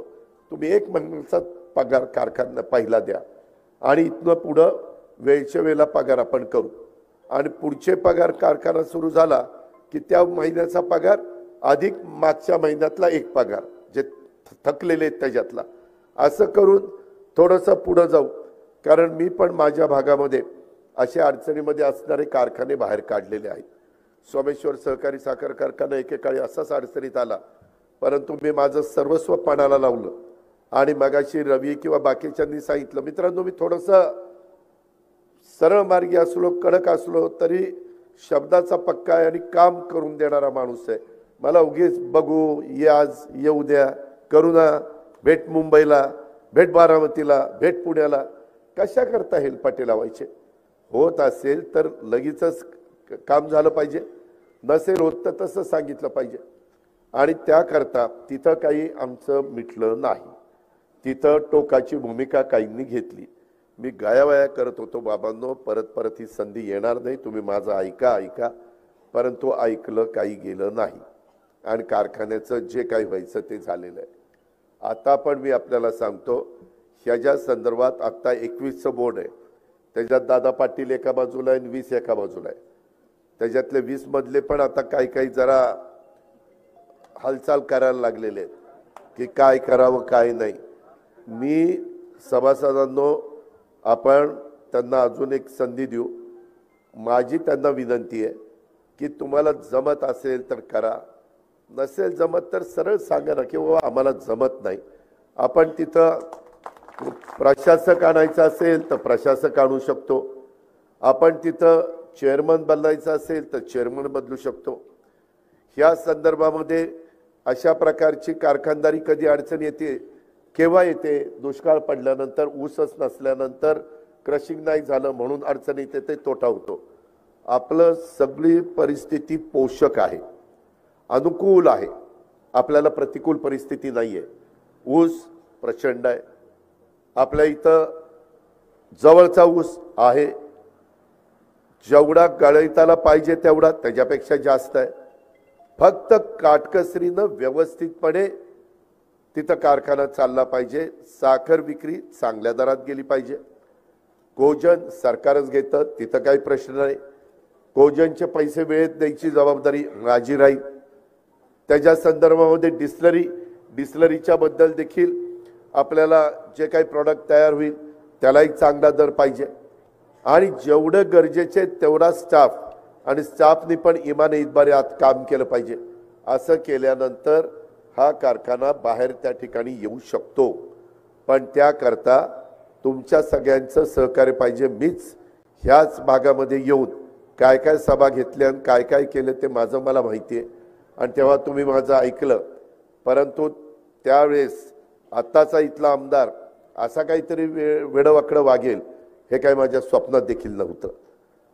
तुम्ही 1 महिन्याचा पगार कारखाना पहिला द्या आणि इथनं पुढं वेळच्या वेळेला पगार आपण करू आणि पुढचे पगार कारखाना सुरू झाला की त्या महिन्याचा पगार अधिक मागच्या महिन्यातला 1 पगार जे थकलेले आहेत त्याच्यातला, असं करून थोडंसं पुढं जाऊ। कारण मी पण माझ्या भागामध्ये अशा अडचणीमध्ये असणारे कारखाने बाहेर काढलेले आहेत। सोमेश्वर सहकारी साखर कारखाना एकेकाळी असाच अडचणीत आला, परंतु मी माझं सर्वस्व पणाला लावलं आणि मगाशी रवी किंवा बाकीच्यांनी सांगितलं। मित्रांनो, मी थोडंसं सरळ मार्गी असलो, कडक असलो तरी शब्दाचा पक्का आहे आणि काम करून देणारा माणूस आहे। मला उगीच बघू, ये आज, ये उद्या, करू ना, भेट मुंबईला, भेट बारामतीला, भेट पुण्याला, कशा करता हेलपाटे लावायचे? होत असेल तर लगेचच काम झालं पाहिजे, नसेल होत तर तसं सांगितलं पाहिजे आणि त्याकरता तिथं काही आमचं मिटलं नाही। तिथं टोकाची भूमिका काहींनी घेतली। मी गायावाया करत होतो, बाबांनो परत परत ही संधी येणार नाही, तुम्ही माझं ऐका, परंतु ऐकलं काही गेलं नाही आणि कारखान्याचं जे काही व्हायचं ते झालेलं आहे। आता पण मी आपल्याला सांगतो, ह्याच्या संदर्भात आता 21चं बोर्ड आहे, त्याच्यात दादा पाटील एका बाजूला आहे आणि 20 एका बाजूला आहे. त्याच्यातले 20 मधले पण आता काही जरा हालचाल करायला लागलेले आहेत की काय करावं काय नाही. मी सभासदांनो, आपण त्यांना अजून एक संधी देऊ. माझी त्यांना विनंती आहे की तुम्हाला जमत असेल तर करा, नसेल जमत तर सरळ सांगा ना की बाबा आम्हाला जमत नाही. आपण तिथं प्रशासक आणायचं असेल तर प्रशासक आणू शकतो, आपण तिथं चेअरमन बदलायचं असेल तर चेअरमन बदलू शकतो. ह्या संदर्भामध्ये अशा प्रकारची कारखानदारी कधी अडचण येते, केव्हा येते? दुष्काळ पडल्यानंतर, ऊसच नसल्यानंतर, क्रशिंग नाही झालं म्हणून अडचण येते, ते तोटा होतो. आपलं सगळी परिस्थिती पोषक आहे, अनुकूल आहे, आपल्याला प्रतिकूल परिस्थिती नाही आहे. ऊस प्रचंड आहे, आपल्या इथं जवळचा ऊस आहे, जेवढा गळीताला पाहिजे तेवढा त्याच्यापेक्षा जास्त आहे. फक्त काटकसरीनं व्यवस्थितपणे तिथं कारखाना चालला पाहिजे. साखर विक्री चांगल्या दरात गेली पाहिजे. कोजन सरकारच घेतं, तिथं काही प्रश्न नाही. कोजनचे पैसे वेळेत द्यायची जबाबदारी माझी राहील. त्याच्या संदर्भामध्ये डिस्लरीच्या बद्दल देखील आपल्याला जे काही प्रॉडक्ट तयार होईल त्यालाही चांगला दर पाहिजे. आणि जेवढं गरजेचे तेवढा स्टाफ, आणि स्टाफनी पण इमाने इतबारे आत काम केलं पाहिजे. असं केल्यानंतर हा कारखाना बाहेर त्या ठिकाणी येऊ शकतो. पण त्याकरता तुमच्या सगळ्यांचं सहकार्य पाहिजे. मीच ह्याच भागामध्ये येऊन काय काय सभा घेतल्या आणि काय काय केलं ते माझं मला माहिती आहे, आणि तेव्हा तुम्ही माझं ऐकलं. परंतु त्यावेळेस आत्ताचा इथला आमदार असा काहीतरी वेडवाकडं वागेल हे काय माझ्या स्वप्नात देखील नव्हतं,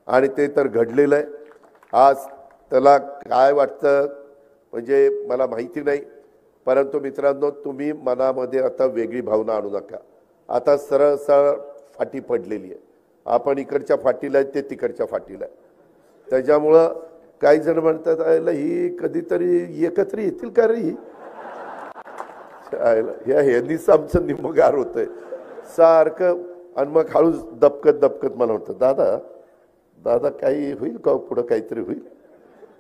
आणि ते तर घडलेलं आहे. आज त्याला काय वाटतं म्हणजे मला माहिती नाही. परंतु मित्रांनो, तुम्ही मनामध्ये आता वेगळी भावना आणू नका. आता सरळ सरळ फाटी पडलेली आहे. आपण इकडच्या फाटीला आहे, ते तिकडच्या फाटीला आहे. त्याच्यामुळं काही जण म्हणतात ही कधीतरी एकत्र येतील का रे ही, ह्यांनीच आमचं निमगार होतंय सारखं. आणि मग हळूच दबकत मला म्हणतं, दादा काही होईल का पुढं, काहीतरी होईल.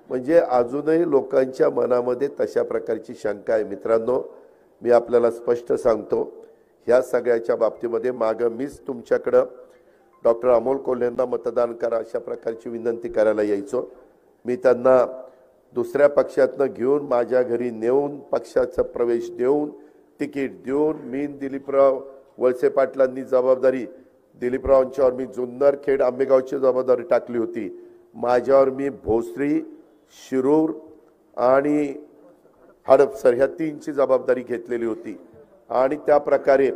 म्हणजे अजूनही लोकांच्या मनामध्ये तशा प्रकारची शंका आहे. मित्रांनो, मी आपल्याला स्पष्ट सांगतो, ह्या सगळ्याच्या बाबतीमध्ये मागं मीच तुमच्याकडं डॉक्टर अमोल कोल्हेंना मतदान करा अशा प्रकारची विनंती करायला यायचो. मी त्यांना दुसऱ्या पक्षातनं घेऊन माझ्या घरी नेऊन पक्षाचा प्रवेश देऊन तिकीट देऊन मी दिलीपराव वळसे पाटलांनी जबाबदारी, दिलीपरावांच्यावर मी जुन्नर खेड आंबेगावची जबाबदारी टाकली होती. माझ्यावर मी भोसरी, शिरूर आणि हडपसर ह्या 3ची जबाबदारी घेतलेली होती. आणि त्या प्रकारे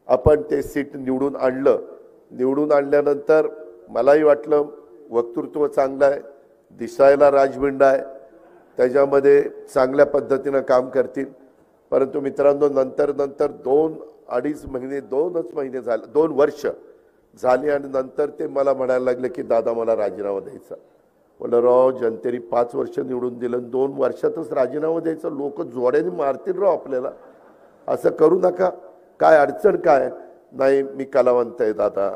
आपण ते सीट निवडून आणलं. निवडून आणल्यानंतर मलाही वाटलं वक्तृत्व चांगलं आहे, दिसायला राजबिंड आहे, त्याच्यामध्ये चांगल्या पद्धतीनं काम करतील. परंतु मित्रांनो, नंतर 2-2.5 महिने 2च महिने झाले, 2 वर्ष झाली, आणि नंतर ते मला म्हणायला लागले की दादा मला राजीनामा द्यायचा. म्हणलं राव, जनतेने 5 वर्ष निवडून दिलं, 2 वर्षातच राजीनामा द्यायचा, लोक जोड्याने मारतील राव आपल्याला, असं करू नका. काय अडचण काय नाही, मी कलावंत आहे दादा,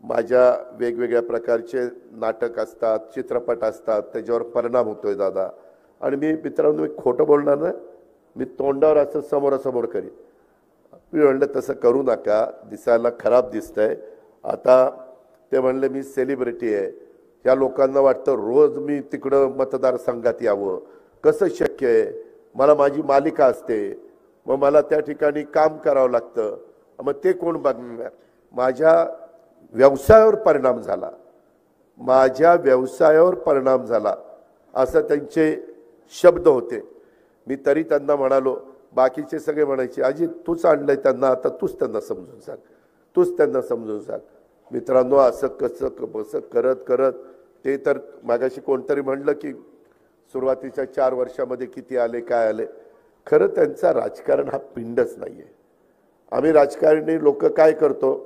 माझ्या वेगवेगळ्या प्रकारचे नाटक असतात, चित्रपट असतात, त्याच्यावर परिणाम होतोय दादा. आणि मी मित्रांनो, मी खोटं बोलणार नाही, मी तोंडावर असं समोरासमोर करीन. मी म्हणलं तसं करू नका, दिसायला खराब दिसतंय. आता ते म्हणले मी सेलिब्रिटी आहे, ह्या लोकांना वाटतं रोज मी तिकडं मतदारसंघात यावं, कसं शक्य आहे, मला माझी मालिका असते, मग मला त्या ठिकाणी काम करावं लागतं, मग ते कोण बघणार. माझ्या व्यवसायावर परिणाम झाला, माझ्या व्यवसायावर परिणाम झाला असं त्यांचे शब्द होते. मी तरी त्यांना म्हणालो, बाकीचे सगळे म्हणायचे अजित तूच आणलंय त्यांना, आता तूच त्यांना समजून सांग, तूच त्यांना समजून सांग. मित्रांनो, असं कसं बसं करत करत ते तर मागाशी कोणतरी म्हणलं की सुरुवातीच्या 4 वर्षामध्ये किती आले काय आले. खरं त्यांचा राजकारण हा पिंडच नाही आहे. आम्ही राजकारणी लोक काय करतो,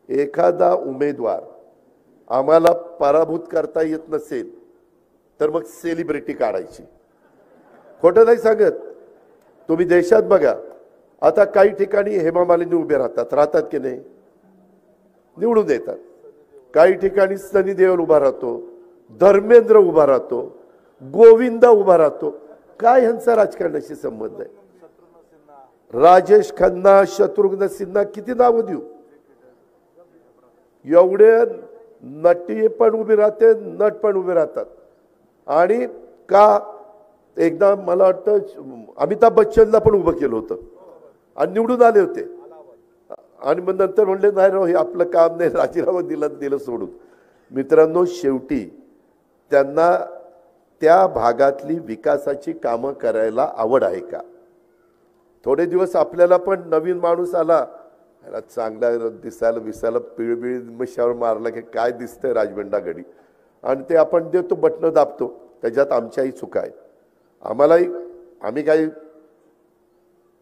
एखादा उमेदवार आम्हाला पराभूत करता येत नसेल तर मग सेलिब्रिटी काढायची. खोटं नाही सांगत, तुम्ही देशात बघा, आता काही ठिकाणी हेमा मालिनी उभे राहतात की नाही, निवडून येतात. काही ठिकाणी सनी देओल उभा राहतो, धर्मेंद्र उभा राहतो, गोविंदा उभा राहतो. काय ह्यांचा राजकारणाशी संबंध आहे? राजेश खन्ना, शत्रुघ्न सिन्हा, किती नावं देऊ? एवढे नटी पण उभे राहते, नट पण उभे राहतात. आणि का एकदा मला वाटतं अमिताभ बच्चनला पण उभं केलं होतं आणि निवडून आले होते. आणि मग नंतर म्हणले नाही राव, हे आपलं काम नाही, राजीनामा दिलं सोडून. मित्रांनो, शेवटी त्यांना त्या भागातली विकासाची कामं करायला आवड आहे का? थोडे दिवस आपल्याला पण नवीन माणूस आला, चांगला दिसायला विसायला पिळबिळ मशावर मारला की काय दिसतंय राजबंडा घडी, आणि ते आपण देतो, बटणं दाबतो. त्याच्यात आमच्याही चुका आहेत. आम्ही काही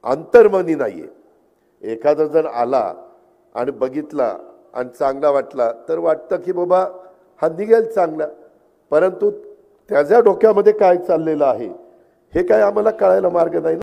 अंतर्मनी नाहीये. एखादा जण आला आणि बघितला आणि चांगला वाटला तर वाटतं की बाबा हा निघेल चांगला, परंतु त्याच्या डोक्यामध्ये काय चाललेलं आहे हे काय आम्हाला कळायला मार्ग नाही.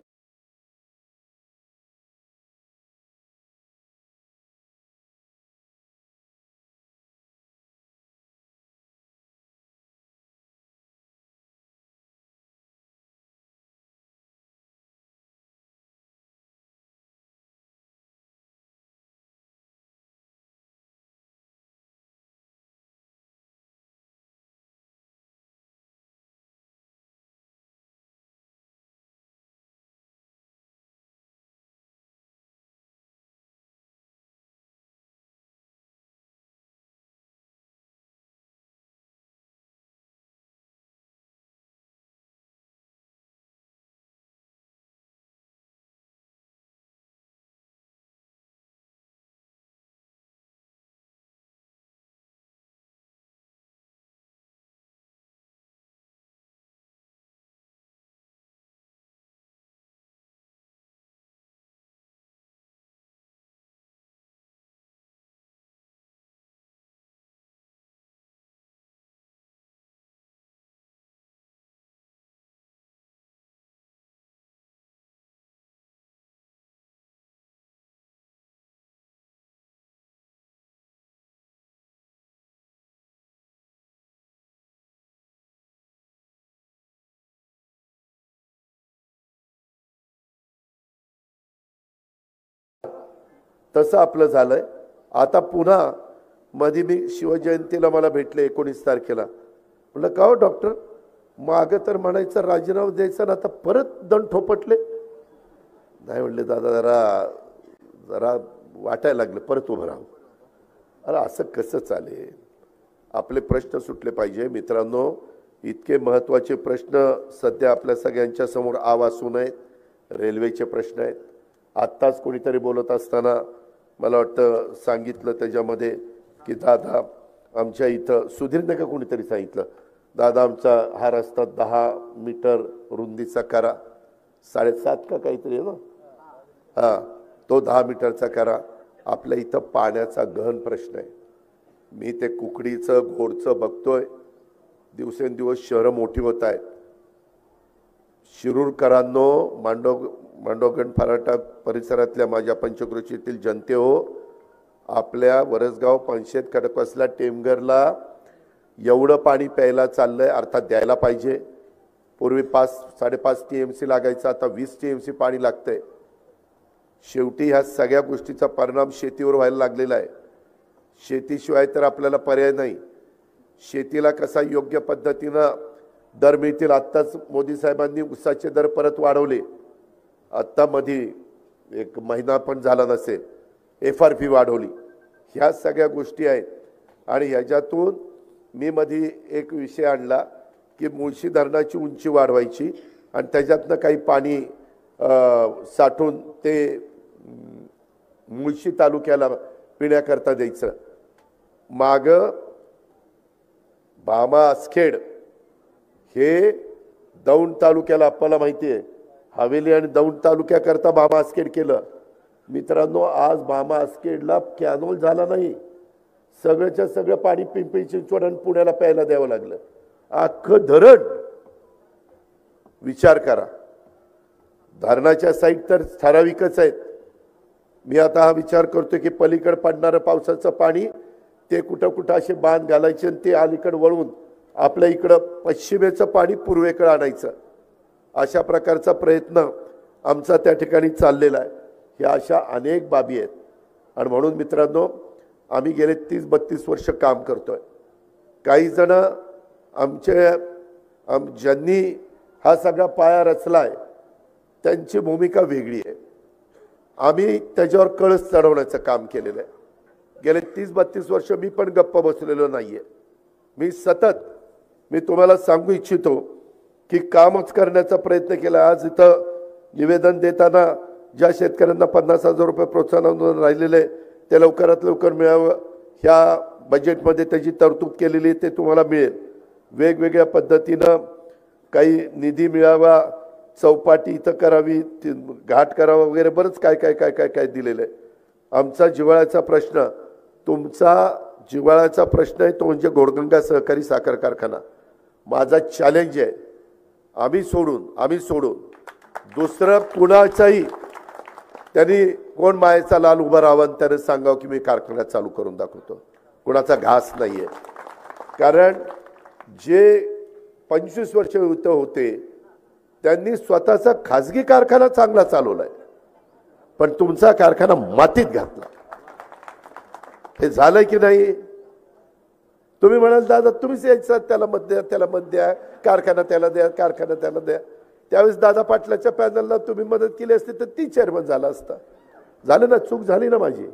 तसं आपलं झालंय. आता पुन्हा मध्ये मी शिवजयंतीला मला भेटले 19 तारखेला. म्हटलं का हो डॉक्टर, मागं तर म्हणायचं राजीनामा द्यायचा ना, आता परत दंड ठोपटले. नाही म्हणले दादा, जरा वाटायला लागलं परत उभं राहू. अरे असं कसं चालेल? आपले प्रश्न सुटले पाहिजे. मित्रांनो, इतके महत्त्वाचे प्रश्न सध्या आपल्या सगळ्यांच्या समोर आवासून आहेत. रेल्वेचे प्रश्न आहेत. आत्ताच कोणीतरी बोलत असताना मला वाटतं सांगितलं त्याच्यामध्ये की दादा आमच्या इथं सुधीरने का कोणीतरी सांगितलं, दादा आमचा हा रस्ता 10 मीटर रुंदीचा करा, 7.5 का काहीतरी आहे ना, हां, तो 10 मीटरचा करा. आपल्या इथं पाण्याचा गहन प्रश्न आहे. मी ते कुकडीचं घोडचं बघतोय. दिवसेंदिवस शहरं मोठी होत आहेत. शिरूरकरांनो, मांडवगण फराटा परिसरातल्या माझ्या पंचक्रोशीतील जनते हो, आपल्या वरसगाव, पानशेत, खडकवासला, टेमघरला एवढं पाणी प्यायला चाललंय, अर्थात द्यायला पाहिजे. पूर्वी 5-5.5 TMC लागायचं, आता 20 TMC पाणी लागतंय. शेवटी ह्या सगळ्या गोष्टीचा परिणाम शेतीवर व्हायला लागलेला आहे. शेतीशिवाय तर आपल्याला पर्याय नाही. शेतीला कसा योग्य पद्धतीनं दर मिळतील. आत्ताच मोदी साहेबांनी ऊसाचे दर परत वाढवले. आत्ता मध्ये 1 महिना पण झाला नसेल, FRP वाढवली. ह्या सगळ्या गोष्टी आहेत. आणि ह्याच्यातून मी मध्ये एक विषय आणला की मुळशी धरणाची उंची वाढवायची आणि त्याच्यातनं काही पाणी साठवून ते मुळशी तालुक्याला पिण्याकरता द्यायचं. मागं भामा आसखेड हे दौंड तालुक्याला, आपल्याला माहिती आहे, हवेली आणि दौंड तालुक्याकरता भामा आसखेड केलं. मित्रांनो, आज भामा आसखेडला कॅनोल झाला नाही. सगळ्याच्या सगळं पाणी पिंपरी चिंचवड आणि पुण्याला प्यायला द्यावं लागलं. अख्खं धरण. विचार करा. धरणाच्या साईट तर ठराविकच आहेत. मी आता हा विचार करतोय की पलीकडे पडणारं पावसाचं पाणी ते कुठं कुठं असे बांध घालायचे आणि ते अलीकडे वळवून आपल्या इकडं पश्चिमेचं पाणी पूर्वेकडे आणायचं, अशा प्रकारचा प्रयत्न आमचा त्या ठिकाणी चाललेला आहे. ह्या अशा अनेक बाबी आहेत आणि म्हणून मित्रांनो, आम्ही गेले 30-32 वर्ष काम करतोय. काही जण ज्यांनी हा सगळा पाया रचलाय त्यांची भूमिका वेगळी आहे. आम्ही त्याच्यावर कळस चढवण्याचं काम केलेलं आहे. गेले 30-32 वर्ष मी पण गप्प बसलेलो नाहीये. मी तुम्हाला सांगू इच्छितो की कामच करण्याचा प्रयत्न केला. आज इथं निवेदन देताना ज्या शेतकऱ्यांना 50,000 रुपये प्रोत्साहन अनुदान राहिलेले ते लवकरात लवकर मिळावं, ह्या बजेटमध्ये त्याची तरतूद केलेली ते तुम्हाला मिळेल. वेगवेगळ्या पद्धतीनं काही निधी मिळावा, चौपाटी इथं करावी, घाट करावा वगैरे बरंच काय काय काय काय काय दिलेलं आहे. आमचा जिव्हाळ्याचा प्रश्न, तुमचा जिव्हाळ्याचा प्रश्न आहे तो म्हणजे घोडगंगा सहकारी साखर कारखाना. माझा चॅलेंज आहे, आम्ही सोडून दुसरं कुणाचाही त्यांनी कोण मायेचा लाल उभा राहावं त्याने सांगावं की मी कारखाना चालू करून दाखवतो. कुणाचा घास नाहीये. कारण जे 25 वर्ष इथं होते त्यांनी स्वतःचा खाजगी कारखाना चांगला चालवलाय, पण तुमचा कारखाना मातीत घातला. हे झालंय की नाही? तुम्ही म्हणाल दादा तुम्हीच यायचं, त्याला मत द्या, कारखाना त्याला द्या. त्यावेळेस दादा पाटलाच्या पॅनलला तुम्ही मदत केली असती तर ती चेअरमन झाला असता. झालं ना, चूक झाली ना माझी,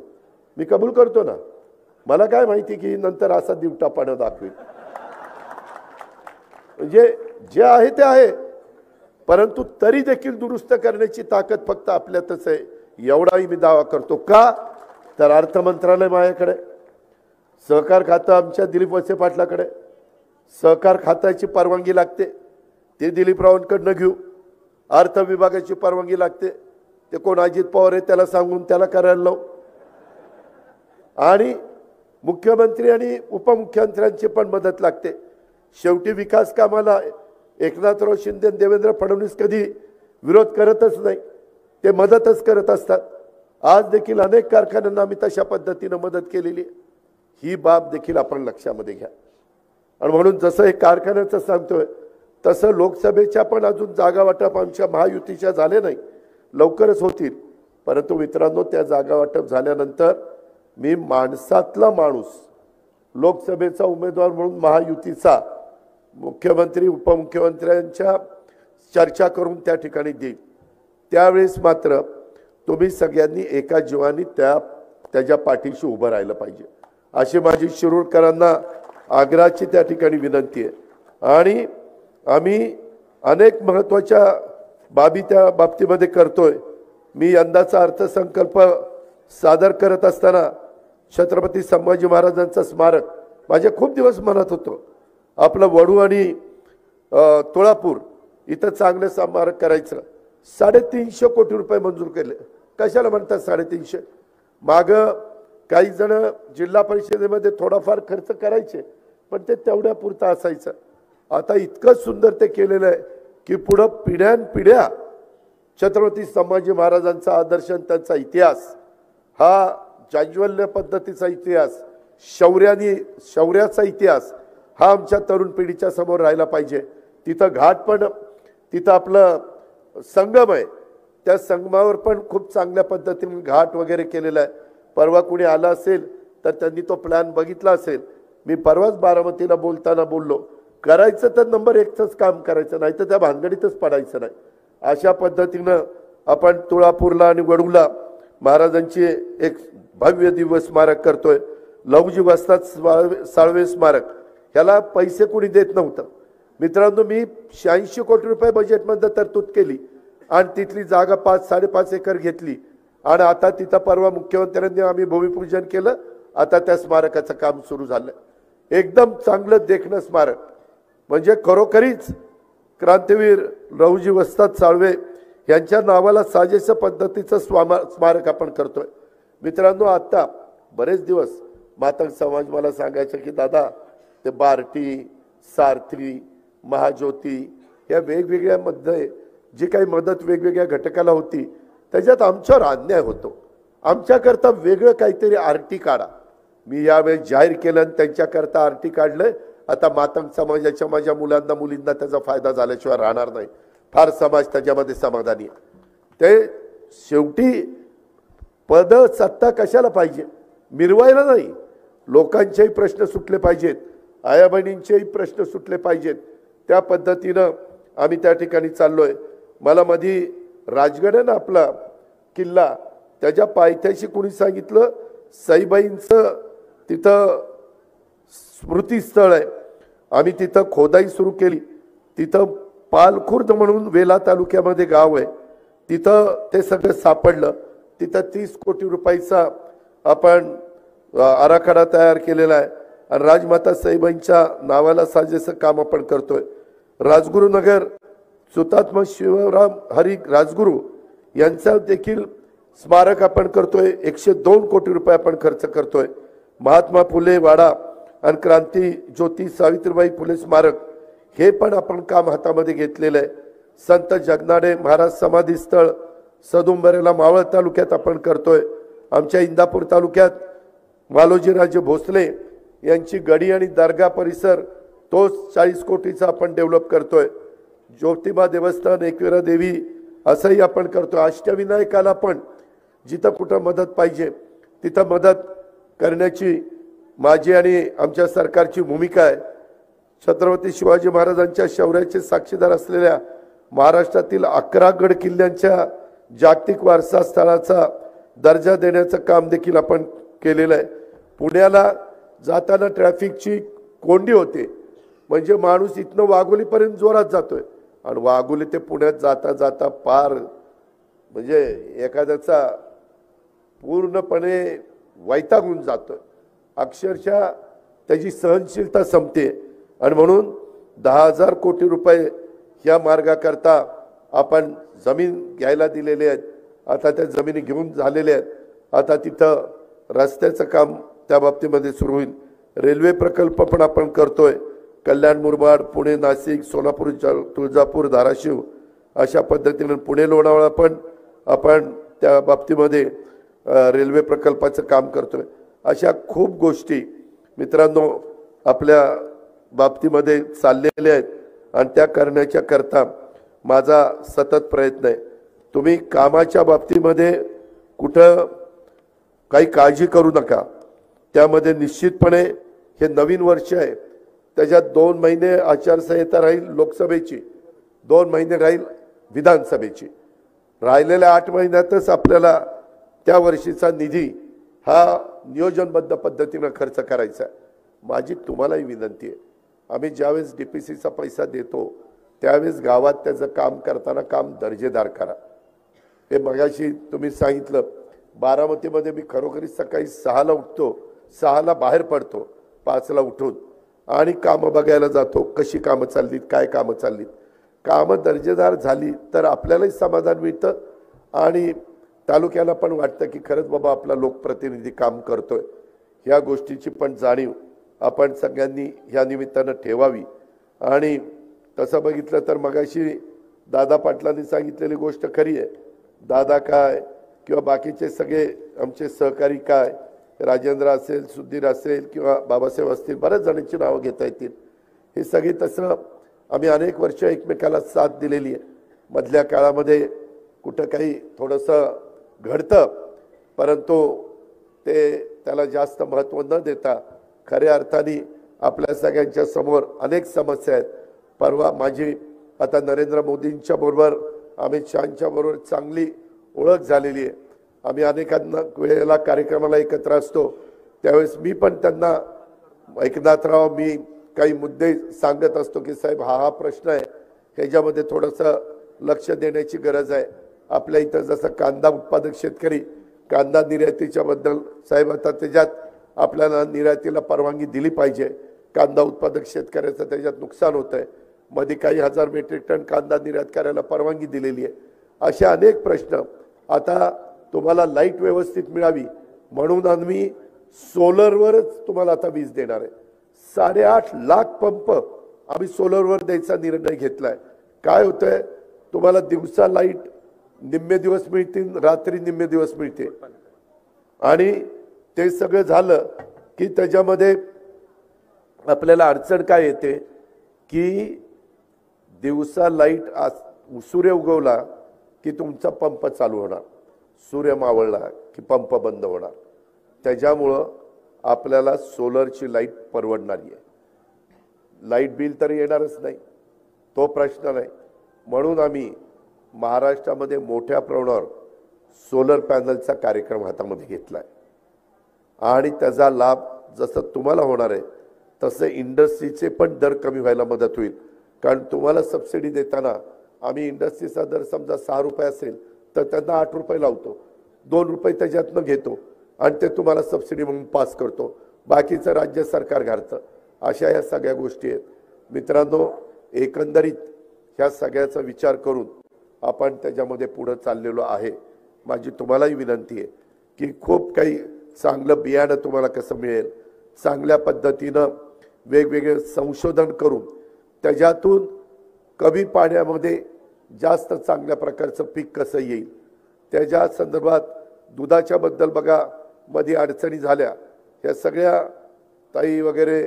मी कबूल करतो ना. मला काय माहिती की नंतर असा दिवटापणा दाखवेल. म्हणजे जे आहे ते आहे, परंतु तरी देखील दुरुस्त करण्याची ताकद फक्त आपल्यातच आहे, एवढाही मी दावा करतो. का तर अर्थ मंत्रालय माझ्याकडे, सहकार खातं आमच्या दिलीप वळसे पाटलाकडे, सहकार खात्याची परवानगी लागते ते दिलीपरावांकडनं घेऊ, अर्थ विभागाची परवानगी लागते ते कोण अजित पवार आहे त्याला सांगून त्याला करायला लावू, आणि मुख्यमंत्री आणि उपमुख्यमंत्र्यांची पण मदत लागते. शेवटी विकास कामाला एकनाथराव शिंदे देवेंद्र फडणवीस कधी विरोध करतच नाही, ते मदतच करत असतात. आज देखील अनेक कारखान्यांना आम्ही तशा पद्धतीनं मदत केलेली आहे. ही बाब देखील आपण लक्षामध्ये घ्या. आणि म्हणून जसं हे कारखान्याचं सांगतोय तसं लोकसभेच्या पण अजून जागा वाटप आमच्या महायुतीच्या झाले नाही, लवकरच होतील. परंतु मित्रांनो, त्या जागा वाटप झाल्यानंतर मी माणसातला माणूस लोकसभेचा उमेदवार म्हणून महायुतीचा मुख्यमंत्री उपमुख्यमंत्र्यांच्या चर्चा करून त्या ठिकाणी देईल. त्यावेळेस मात्र तुम्ही सगळ्यांनी एका जीवानी त्याच्या पाठीशी उभं राहिलं पाहिजे, अशी माझी शिरूरकरांना आग्रहाची त्या ठिकाणी विनंती आहे. आणि आम्ही अनेक महत्त्वाच्या बाबी त्या बाबतीमध्ये करतोय. मी यंदाचा अर्थसंकल्प सादर करत असताना छत्रपती संभाजी महाराजांचं स्मारक माझ्या खूप दिवस मनात होतं. आपलं वडू आणि तुळापूर इथं चांगलं स्मारक करायचं. 350 कोटी रुपये मंजूर केले. कशाला म्हणतात 350? मागं काही जण जिल्हा परिषदेमध्ये थोडाफार खर्च करायचे, पण ते तेवढ्या पुरता असायचं. आता इतकं सुंदर ते केलेलं आहे की पुढं पिढ्यानपिढ्या छत्रपती संभाजी महाराजांचा आदर्श, त्यांचा इतिहास, हा जाज्वल्य पद्धतीचा इतिहास, शौर्याचा इतिहास हा आमच्या तरुण पिढीच्या समोर राहिला पाहिजे. तिथं घाट पण, तिथं आपलं संगम आहे, त्या संगमावर पण खूप चांगल्या पद्धतीने घाट वगैरे केलेला आहे. परवा कुणी आला असेल तर त्यांनी तो प्लॅन बघितला असेल. मी परवाच बारामतीला बोलताना बोललो, करायचं तर नंबर 1च काम करायचं, नाही तर त्या भानगडीतच पडायचं नाही. अशा पद्धतीनं आपण तुळापूरला आणि वडूला महाराजांची एक भव्य दिव्य स्मारक करतोय. लहुजी वस्ताद साळवे स्मारक, ह्याला पैसे कोणी देत नव्हतं. मित्रांनो, मी 86 कोटी रुपये बजेटमध्ये तरतूद केली आणि तिथली जागा 5-5.5 एकर घेतली आणि आता तिथं परवा मुख्यमंत्र्यांनी आम्ही भूमिपूजन केलं. आता त्या स्मारकाचं काम सुरू झालं. एकदम चांगलं देखणं स्मारक, म्हणजे खरोखरीच क्रांतीवीर लहुजी वस्ताद साळवे यांच्या नावाला साजेशा पद्धतीचं स्मारक आपण करतोय. मित्रांनो, आता बरेच दिवस मातंग समाज मला सांगायचं की दादा ते बार्टी, सारथी, महाज्योती या वेगवेगळ्या मध्ये जी काही मदत वेगवेगळ्या घटकाला होती त्याच्यात आमच्यावर अन्याय होतो. आमच्याकरता वेगळं काहीतरी आरटी काढा. मी यावेळेस जाहीर केलं आणि त्यांच्याकरता आरटी काढलंय. आता मातंग समाजाच्या माझ्या मुलांना मुलींना त्याचा फायदा झाल्याशिवाय राहणार नाही. फार समाज त्याच्यामध्ये समाधानी आहे. ते शेवटी पद सत्ता कशाला पाहिजे? मिरवायला नाही. लोकांचेही प्रश्न सुटले पाहिजेत, आया बहिणींचेही प्रश्न सुटले पाहिजेत. त्या पद्धतीनं आम्ही त्या ठिकाणी चाललोय. मला मधी राजगड आहे ना आपला किल्ला, त्याच्या पायथ्याशी कुणी सांगितलं सईबाईंचं तिथं स्मृतीस्थळ आहे. आम्ही तिथं खोदाई सुरू केली. तिथं पालखुर्द म्हणून वेला तालुक्यामध्ये गाव आहे, तिथं ते सगळं सापडलं. तिथं 30 कोटी रुपयाचा आपण आराखडा तयार केलेला आहे आणि राजमाता सईबाईंच्या नावाला साजेसं काम आपण करतोय. राजगुरुनगर हुतात्मा शिवराम हरी राजगुरू यांचा देखील स्मारक आपण करतोय. 102 कोटी रुपये आपण खर्च करतोय. महात्मा फुले वाडा आणि क्रांती ज्योती सावित्रीबाई फुले स्मारक हे पण आपण काम हातामध्ये घेतलेलं आहे. संत जगनाडे महाराज समाधी स्थळ सदुंबरेला मावळ तालुक्यात आपण करतोय. आमच्या इंदापूर तालुक्यात मालोजीराजे भोसले यांची गडी आणि दर्गा परिसर तोच 40 कोटीचा आपण डेव्हलप करतोय. ज्योतिबा देवस्थान एकविरा देवी असंही आपण करतोय. अष्टविनायकाला पण जिथं कुठं मदत पाहिजे तिथं मदत करण्याची माझी आणि आमच्या सरकारची भूमिका आहे. छत्रपती शिवाजी महाराजांच्या शौर्याचे साक्षीदार असलेल्या महाराष्ट्रातील 11 गड किल्ल्यांच्या जागतिक वारसा स्थळाचा दर्जा देण्याचं काम देखील आपण केलेलं आहे. पुण्याला जाताना ट्रॅफिकची कोंडी होते, म्हणजे माणूस इथनं वाघोलीपर्यंत जोरात जातोय आणि वाघोली ते पुण्यात जाता जाता पार म्हणजे एखाद्याचा पूर्णपणे वैतागून जातोय. अक्षरशः त्याची सहनशीलता संपते आणि म्हणून 10,000 कोटी रुपये या मार्गाकरता आपण जमीन घ्यायला दिलेले आहेत. आता त्या जमिनी घेऊन झालेल्या आहेत. आता तिथं रस्त्याचं काम त्या बाबतीमध्ये सुरू होईल. रेल्वे प्रकल्प पण आपण करतोय. कल्याण मुरबाड पुणे नाशिक सोलापूर तुळजापूर धाराशिव अशा पद्धतीने पुणे लोणावळा पण आपण त्या बाबतीमध्ये रेल्वे प्रकल्पाचं काम करतोय. अशा खूप गोष्टी मित्रांनो आपल्या बाबतीमध्ये चाललेल्या आहेत आणि त्या करण्याच्या करता माझा सतत प्रयत्न आहे. तुम्ही कामाच्या बाबतीमध्ये कुठं काही काळजी करू नका. त्यामध्ये निश्चितपणे हे नवीन वर्ष आहे, त्याच्यात 2 महिने आचारसंहिता राहील लोकसभेची, 2 महिने राहील विधानसभेची. राहिलेल्या 8 महिन्यातच आपल्याला त्या वर्षीचा निधी हा नियोजनबद्ध पद्धतीनं खर्च करायचा आहे. माझी तुम्हालाही विनंती आहे, आम्ही ज्यावेळेस DPCचा पैसा देतो त्यावेळेस गावात त्याचं काम करताना काम दर्जेदार करा. हे मगाशी तुम्ही सांगितलं, बारामतीमध्ये मी खरोखरी सकाळी 6ला उठतो, 6ला बाहेर पडतो, 5ला उठून आणि कामं बघायला जातो. कशी कामं चाललीत, काय कामं चाललीत. कामं दर्जेदार झाली तर आपल्यालाही समाधान मिळतं आणि तालुक्याला पण वाटतं की खरंच बाबा आपला लोकप्रतिनिधी काम करतोय. ह्या गोष्टीची पण जाणीव आपण सगळ्यांनी ह्या निमित्तानं ठेवावी. आणि तसं बघितलं तर मगाशी दादा पाटलांनी सांगितलेली गोष्ट खरी आहे. दादा काय किंवा बाकीचे सगळे आमचे सहकारी काय, राजेंद्र असेल, सुधीर असेल किंवा बाबासाहेब असतील, बऱ्याच जणांची नावं घेता येतील. हे सगळे तसं आम्ही अनेक वर्ष एकमेकाला साथ दिलेली आहे. मधल्या काळामध्ये कुठं काही थोडंसं घडतं, परंतु त्याला जास्त महत्त्व न देता खऱ्या अर्थाने आपल्या सगळ्यांच्या समोर अनेक समस्या आहेत. परवा माझी आता नरेंद्र मोदींच्या बरोबर अमित शहांच्या बरोबर चांगली ओळख झालेली आहे. आम्ही अनेकांना वेळेला कार्यक्रमाला एकत्र असतो, त्यावेळेस मी पण त्यांना एकनाथराव मी काही मुद्दे सांगत असतो की साहेब हा प्रश्न आहे, ह्याच्यामध्ये थोडंसं लक्ष देण्याची गरज आहे. आपल्या इथं जसं कांदा उत्पादक शेतकरी कांदा निर्यातीच्या बद्दल साहेब आता त्याच्यात आपल्याला निर्यातीला परवानगी दिली पाहिजे. कांदा उत्पादक शेतकऱ्याचं त्याच्यात नुकसान होत आहे. मध्ये काही 1000 मेट्रिक टन कांदा निर्यात करायला परवानगी दिलेली आहे. अशा अनेक प्रश्न. आता तुम्हाला लाईट व्यवस्थित मिळावी म्हणून आम्ही सोलरवरच तुम्हाला आता वीज देणार आहे. 8.5 लाख पंप आम्ही सोलरवर द्यायचा निर्णय घेतलाय. काय होतंय, तुम्हाला दिवसा लाईट निम्मे दिवस मिळतील, रात्री निम्मे दिवस मिळते. आणि ते सगळं झालं की त्याच्यामध्ये आपल्याला अडचण काय येते की दिवसा लाईट सूर्य उगवला की तुमचा पंप चालू होणार, सूर्य मावळला की पंप बंद होणार. त्याच्यामुळं आपल्याला सोलरची लाईट परवडणारी आहे. लाईट बिल तर येणारच नाही, तो प्रश्न नाही. म्हणून आम्ही महाराष्ट्रामध्ये मोठ्या प्रमाणावर सोलर पॅनलचा कार्यक्रम हातामध्ये घेतला आहे आणि त्याचा लाभ जसं तुम्हाला होणार आहे तसे इंडस्ट्रीचे पण दर कमी व्हायला मदत होईल. कारण तुम्हाला सबसिडी देताना आम्ही इंडस्ट्रीचा दर समजा 6 रुपये असेल तर त्यांना 8 रुपये लावतो, 2 रुपये त्याच्यातनं घेतो आणि ते तुम्हाला सबसिडी म्हणून पास करतो, बाकीचं राज्य सरकार घालतं. अशा या सगळ्या गोष्टी आहेत. मित्रांनो, एकंदरीत ह्या सगळ्याचा विचार करून आपण त्याच्यामध्ये पुढे चाललेलो आहे. माझी तुम्हालाही विनंती आहे की खूप काही चांगलं बियाणं तुम्हाला कसं मिळेल, चांगल्या पद्धतीनं वेगवेगळे संशोधन करून त्याच्यातून कमी पाण्यामध्ये जास्त चांगल्या प्रकारचं पीक कसं येईल, त्याच्या संदर्भात दुधाच्या बद्दल बघा मध्ये अडचणी झाल्या, ह्या सगळ्या ताई वगैरे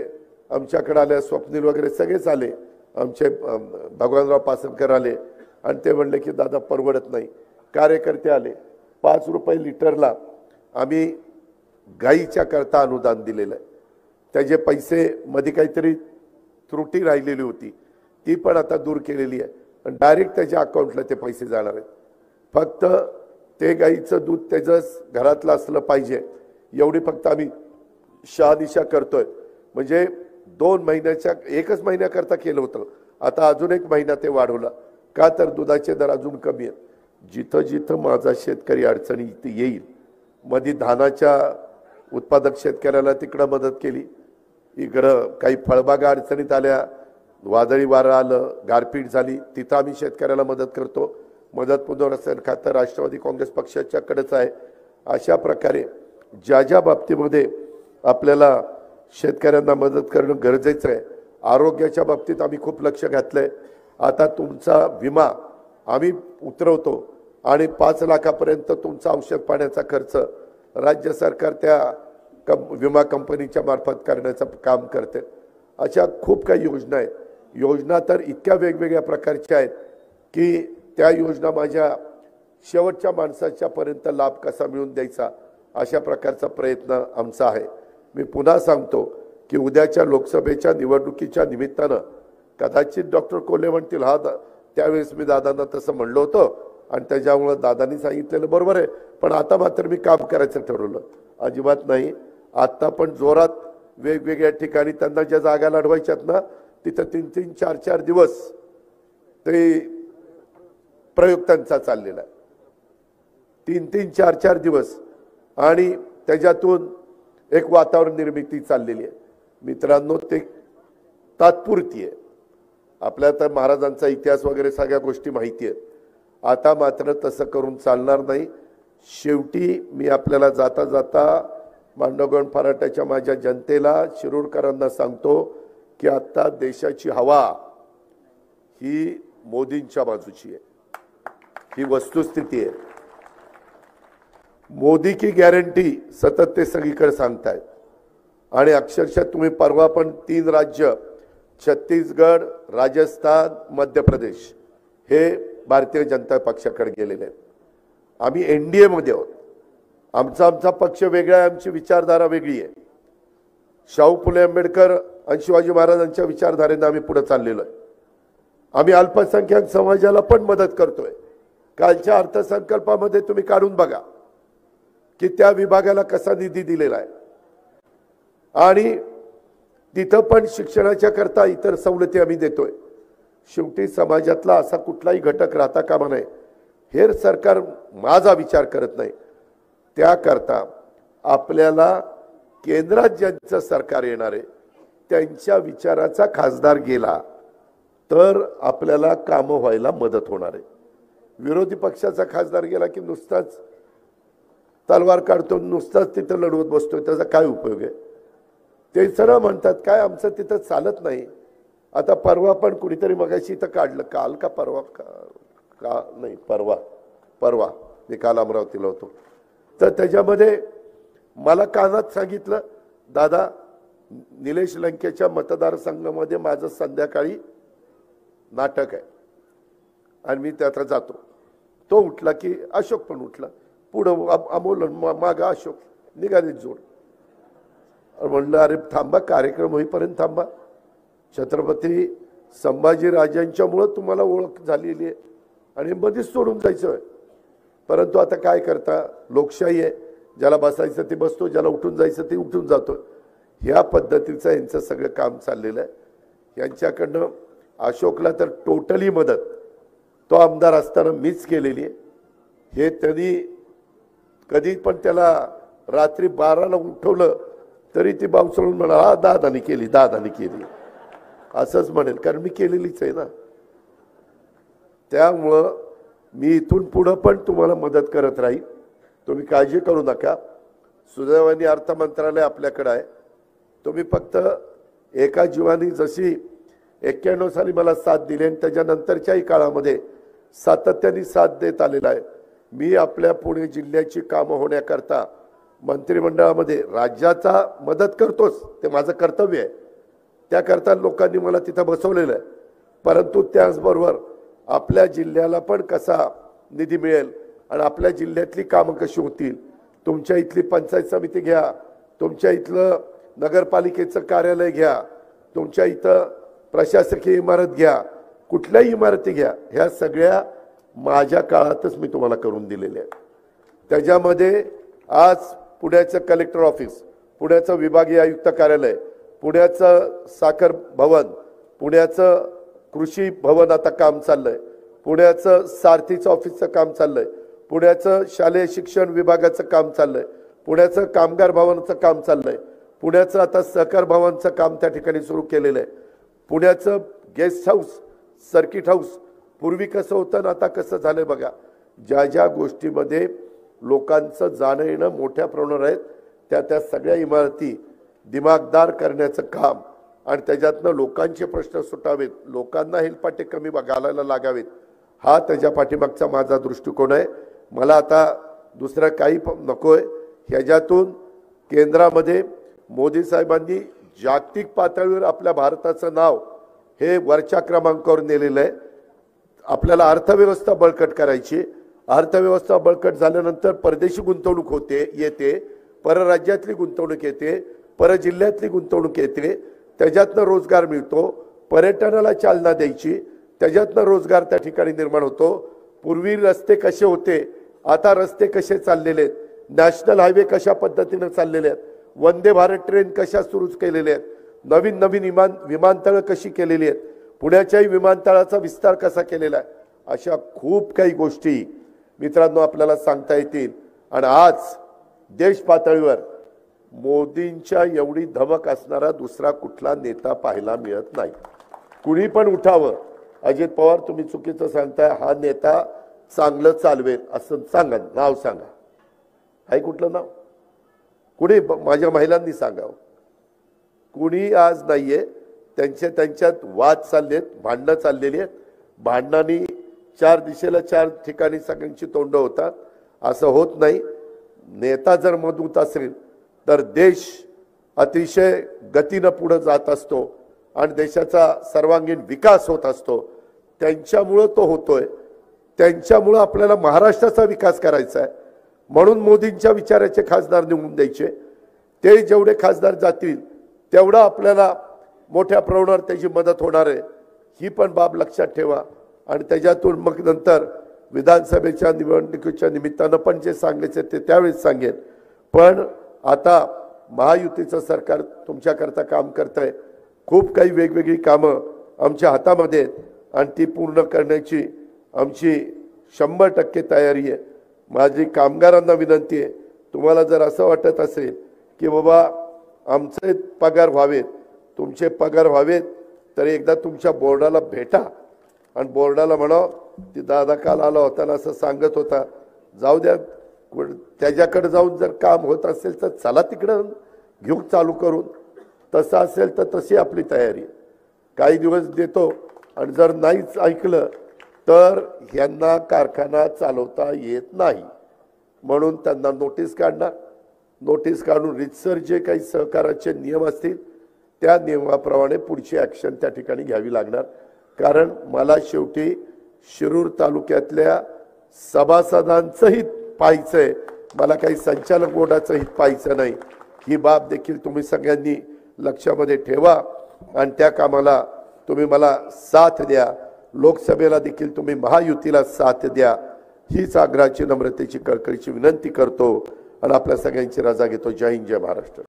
आमच्याकडे आल्या, स्वप्नील वगैरे सगळेच आले, आमचे भगवानराव पासनकर आले आणि ते म्हणले की दादा परवडत नाही. कार्यकर्ते आले, 5 रुपये लिटरला आम्ही गाईच्या करता अनुदान दिलेलं आहे. त्याचे पैसे मध्ये काहीतरी त्रुटी राहिलेली होती ती पण आता दूर केलेली आहे आणि डायरेक्ट त्याच्या अकाउंटला ते पैसे जाणार आहेत. फक्त ते गाईचं दूध त्याचं घरातलं असलं पाहिजे एवढी फक्त आम्ही शहानिशा करतोय. म्हणजे 2 महिन्याच्या 1च महिन्याकरता केलं होतं, आता अजून 1 महिना ते वाढवलं का तर दुधाचे दर अजून कमी आहेत. जिथं जिथं माझा शेतकरी अडचणी येईल, मध्ये धानाच्या उत्पादक शेतकऱ्याला तिकडं मदत केली, इकडं काही फळबागा अडचणीत आल्या, वादळी वारं आलं, गारपीट झाली, तिथं आम्ही शेतकऱ्याला मदत करतो. मदत पुनर्वसन खातं राष्ट्रवादी काँग्रेस पक्षाच्याकडेच आहे. अशा प्रकारे ज्या ज्या बाबतीमध्ये आपल्याला शेतकऱ्यांना मदत करणं गरजेचं आहे. आरोग्याच्या बाबतीत आम्ही खूप लक्ष घातलंय. आता तुमचा विमा आम्ही उतरवतो आणि 5 लाखापर्यंत तुमचा औषध पाण्याचा खर्च राज्य सरकार त्या विमा कंपनीच्या मार्फत करण्याचं काम करते. अशा खूप काही योजना आहेत. योजना तर इतक्या वेगवेगळ्या प्रकारच्या आहेत की त्या योजना माझ्या शेवटच्या माणसाच्या पर्यंत लाभ कसा मिळवून द्यायचा अशा प्रकारचा प्रयत्न आमचा आहे. मी पुन्हा सांगतो की उद्याच्या लोकसभेच्या निवडणुकीच्या निमित्तानं कदाचित डॉक्टर कोल्हे म्हणतील हा त्यावेळेस मी दादांना तसं म्हणलं होतं आणि त्याच्यामुळे दादांनी सांगितलेलं बरोबर आहे, पण आता मात्र मी काम करायचं ठरवलं. अजिबात नाही. आता पण जोरात वेगवेगळ्या ठिकाणी त्यांना ज्या जागा लढवायच्यात ना तिथं 3-3, 4-4 दिवस ते प्रयोग त्यांचा चाललेला आहे. 3-3, 4-4 दिवस आणि त्याच्यातून एक वातावरण निर्मिती चाललेली आहे. मित्रांनो, ते तात्पुरती आहे. आपल्या तर महाराजांचा इतिहास वगैरे सगळ्या गोष्टी माहिती आहेत. आता मात्र तसं करून चालणार नाही. शेवटी मी आपल्याला जाता जाता मांडवगण फराट्याच्या माझ्या जनतेला, शिरूरकरांना सांगतो की आता देशाची हवा ही मोदींच्या बाजूची आहे. ही वस्तुस्थिती आहे. मोदी की गॅरंटी सतत ते सगळीकडे सांगतायत आणि अक्षरशः तुम्ही परवा पण 3 राज्य छत्तीसगड, राजस्थान, मध्य प्रदेश हे भारतीय जनता पक्षाकडे गेलेले आहेत. आम्ही NDA मध्ये आहोत. आमचा पक्ष वेगळा आहे, आमची विचारधारा वेगळी आहे. शाहू फुले आंबेडकर आणि शिवाजी महाराजांच्या विचारधारेने आम्ही पुढे चाललेलो आहे. आम्ही अल्पसंख्याक समाजाला पण मदत करतोय. कालच्या अर्थसंकल्पामध्ये तुम्ही काढून बघा की त्या विभागाला कसा निधी दिलेला आहे आणि तिथं पण शिक्षणाच्या करता इतर सवलती आम्ही देतोय. शेवटी समाजातला असा कुठलाही घटक राहता कामा नये हे सरकार माझा विचार करत नाही. त्याकरता आपल्याला केंद्रात ज्यांचं सरकार येणार आहे त्यांच्या विचाराचा खासदार गेला तर आपल्याला कामं व्हायला मदत होणार आहे. विरोधी पक्षाचा खासदार गेला की नुसताच तलवार काढतो, नुसताच तिथं लढवत बसतोय, त्याचा काय उपयोग आहे. ते सरळ म्हणतात काय आमचं तिथं चालत नाही. आता परवा पण कुणीतरी मगाशी इथं काढलं, काल का परवा का नाही परवा मी काल अमरावतीला होतो, तर त्याच्यामध्ये मला कानात सांगितलं, दादा निलेश लंकेच्या मतदारसंघामध्ये माझं संध्याकाळी नाटक आहे आणि मी त्यात जातो. तो उठला की अशोक पण उठला, पुढं अमोल मागा अशोक, निघाली जोड. म्हणलं अरे थांबा, कार्यक्रम होईपर्यंत थांबा. छत्रपती संभाजीराजांच्यामुळं तुम्हाला ओळख झालेली आहे आणि मध्येच सोडून जायचं आहे. परंतु आता काय करता, लोकशाही आहे, ज्याला बसायचं ते बसतो, ज्याला उठून जायचं ते उठून जातो. ह्या पद्धतीचं यांचं सगळं काम चाललेलं आहे. यांच्याकडनं अशोकला तर टोटली मदत तो आमदार असताना मीच केलेली आहे. हे त्यांनी कधी पण त्याला रात्री 12ला उठवलं तरी ती बावचळून म्हणाला, हा दादानी केली, दादानी केली, असंच म्हणेल, कारण मी केलेलीच आहे ना. त्यामुळं मी इथून पुढं पण तुम्हाला मदत करत राहील, तुम्ही काळजी करू नका. सुदैवाने अर्थ मंत्रालय आपल्याकडे आहे. तुम्ही फक्त एका जीवानी जशी 91 साली मला साथ दिली आणि त्याच्यानंतरच्याही काळामध्ये सातत्याने साथ देत आलेला आहे. मी आपल्या पुणे जिल्ह्याची कामं होण्याकरता मंत्रिमंडळामध्ये राज्याचा मदत करतोच, ते माझं कर्तव्य आहे. त्याकरता लोकांनी मला तिथं बसवलेलं आहे. परंतु त्याचबरोबर आपल्या जिल्ह्याला पण कसा निधी मिळेल आणि आपल्या जिल्ह्यातली कामं कशी होतील, तुमच्या इथली पंचायत समिती घ्या, तुमच्या इथलं नगरपालिकेचं कार्यालय घ्या, तुमच्या इथं प्रशासकीय इमारत घ्या, कुठल्याही इमारती घ्या, ह्या सगळ्या माझ्या काळातच मी तुम्हाला करून दिलेल्या आहेत. त्याच्यामध्ये आज पुण्याचं कलेक्टर ऑफिस, पुण्याचं विभागीय आयुक्त कार्यालय, पुण्याचं साखर भवन, पुण्याचं कृषी भवन आता काम चाललंय, पुण्याचं सारथीचं ऑफिसचं काम चाललंय, पुण्याचं शालेय शिक्षण विभागाचं काम चाललंय, पुण्याचं कामगार भवनाचं काम चाललंय, पुण्याचं आता सहकार भवनचं काम त्या ठिकाणी सुरू केलेलं आहे, पुण्याचं गेस्ट हाऊस, सर्किट हाऊस, पूर्वी कसं होतं ना आता कसं झालंय बघा. ज्या ज्या गोष्टीमध्ये लोकांचं जाणं येणं मोठ्या प्रमाणावर आहेत त्या सगळ्या इमारती दिमागदार करण्याचं काम आणि त्याच्यातनं लोकांचे प्रश्न सुटावेत, लोकांना हेलपाटे कमी घालायला लागावेत, हा त्याच्या पाठीमागचा माझा दृष्टिकोन आहे. मला आता दुसरं काही नकोय. ह्याच्यातून केंद्रामध्ये मोदी साहेबांनी जागतिक पातळीवर आपल्या भारताचं नाव हे वरच्या क्रमांकावर नेलेलं आहे. आपल्याला अर्थव्यवस्था बळकट करायची. अर्थव्यवस्था बळकट झाल्यानंतर परदेशी गुंतवणूक येते, परराज्यातली गुंतवणूक येते, परजिल्ह्यातली गुंतवणूक येते, त्याच्यातनं रोजगार मिळतो, पर्यटनाला चालना द्यायची, त्याच्यातनं रोजगार त्या ठिकाणी निर्माण होतो. पूर्वी रस्ते कसे होते, आता रस्ते कसे चाललेले आहेत, नॅशनल हायवे कशा पद्धतीने चाललेले आहेत, वंदे भारत ट्रेन कशा सुरू केलेल्या आहेत, नवीन नवीन विमानतळं कशी केलेली आहेत, पुण्याच्याही विमानतळाचा विस्तार कसा केलेला आहे, अशा खूप काही गोष्टी मित्रांनो आपल्याला सांगता येतील. आणि आज देश पातळीवर मोदींच्या एवढी धमक असणारा दुसरा कुठला नेता पाहायला मिळत नाही. कुणी पण उठावं, अजित पवार तुम्ही चुकीचं सांगताय, हा नेता चांगलं चालवेल असं सांगा, नाव सांगा. आहे कुठलं नाव? कुणी माझ्या महिलांनी सांगावं. कुणी आज नाहीये. त्यांच्यात वाद चाललेत, भांडणं चाललेली आहेत. भांडणांनी चार दिशेला चार ठिकाणी सगळ्यांची तोंड होतात. असं होत नाही. नेता जर मजबूत असेल तर देश अतिशय गतीनं पुढे जात असतो आणि देशाचा सर्वांगीण विकास होत असतो. त्यांच्यामुळं तो होतोय. त्यांच्यामुळं आपल्याला महाराष्ट्राचा विकास करायचा आहे. म्हणून मोदींच्या विचाराचे खासदार निवडून द्यायचे. ते जेवढे खासदार जातील तेवढा आपल्याला मोठ्या प्रमाणावर त्याची मदत होणार आहे. ही पण बाब लक्षात ठेवा. आणि त्याच्यातून मग नंतर विधानसभेच्या निवडणुकीच्या निमित्तानं पण जे सांगायचे ते त्यावेळेस सांगेन. पण आता महायुतीचं सरकार तुमच्याकरता काम करतंय. खूप काही वेगवेगळी कामं आमच्या हातामध्ये आहेत आणि ती पूर्ण करण्याची आमची 100% तयारी आहे. माझी कामगारांना विनंती आहे, तुम्हाला जर असं वाटत असेल की बाबा आमचे पगार व्हावेत, तुमचे पगार व्हावेत, तर एकदा तुमच्या बोर्डाला भेटा आणि बोर्डाला म्हणा ती दादा काल आला होता ना असं सांगत होता, जाऊ द्या, त्याच्याकडे जाऊन जर काम होत असेल तर चला तिकडं घेऊ चालू करून. तसं असेल तर तशी आपली तयारी. काही दिवस देतो आणि जर नाहीच ऐकलं तर यांना कारखाना चालवता येत नाही म्हणून त्यांना नोटीस काढणार. नोटीस काढून रितसर जे काही सहकाराचे नियम असतील त्या नियमाप्रमाणे पुढची ॲक्शन त्या ठिकाणी घ्यावी लागणार. कारण मला शेवटी शिरूर तालुक्यातल्या सभासदांचं हित पाहायचंय, मला काही संचालक बोर्डाचं हित पाहायचं नाही. ही बाब देखील तुम्ही सगळ्यांनी लक्षामध्ये ठेवा आणि त्या कामाला तुम्ही मला साथ द्या. लोकसभेला देखील तुम्ही महायुतीला साथ द्या हीच आग्रहाची नम्रतेची कळकळीची विनंती करतो आणि आपल्या सगळ्यांची रजा घेतो. जय हिंद, जय महाराष्ट्र.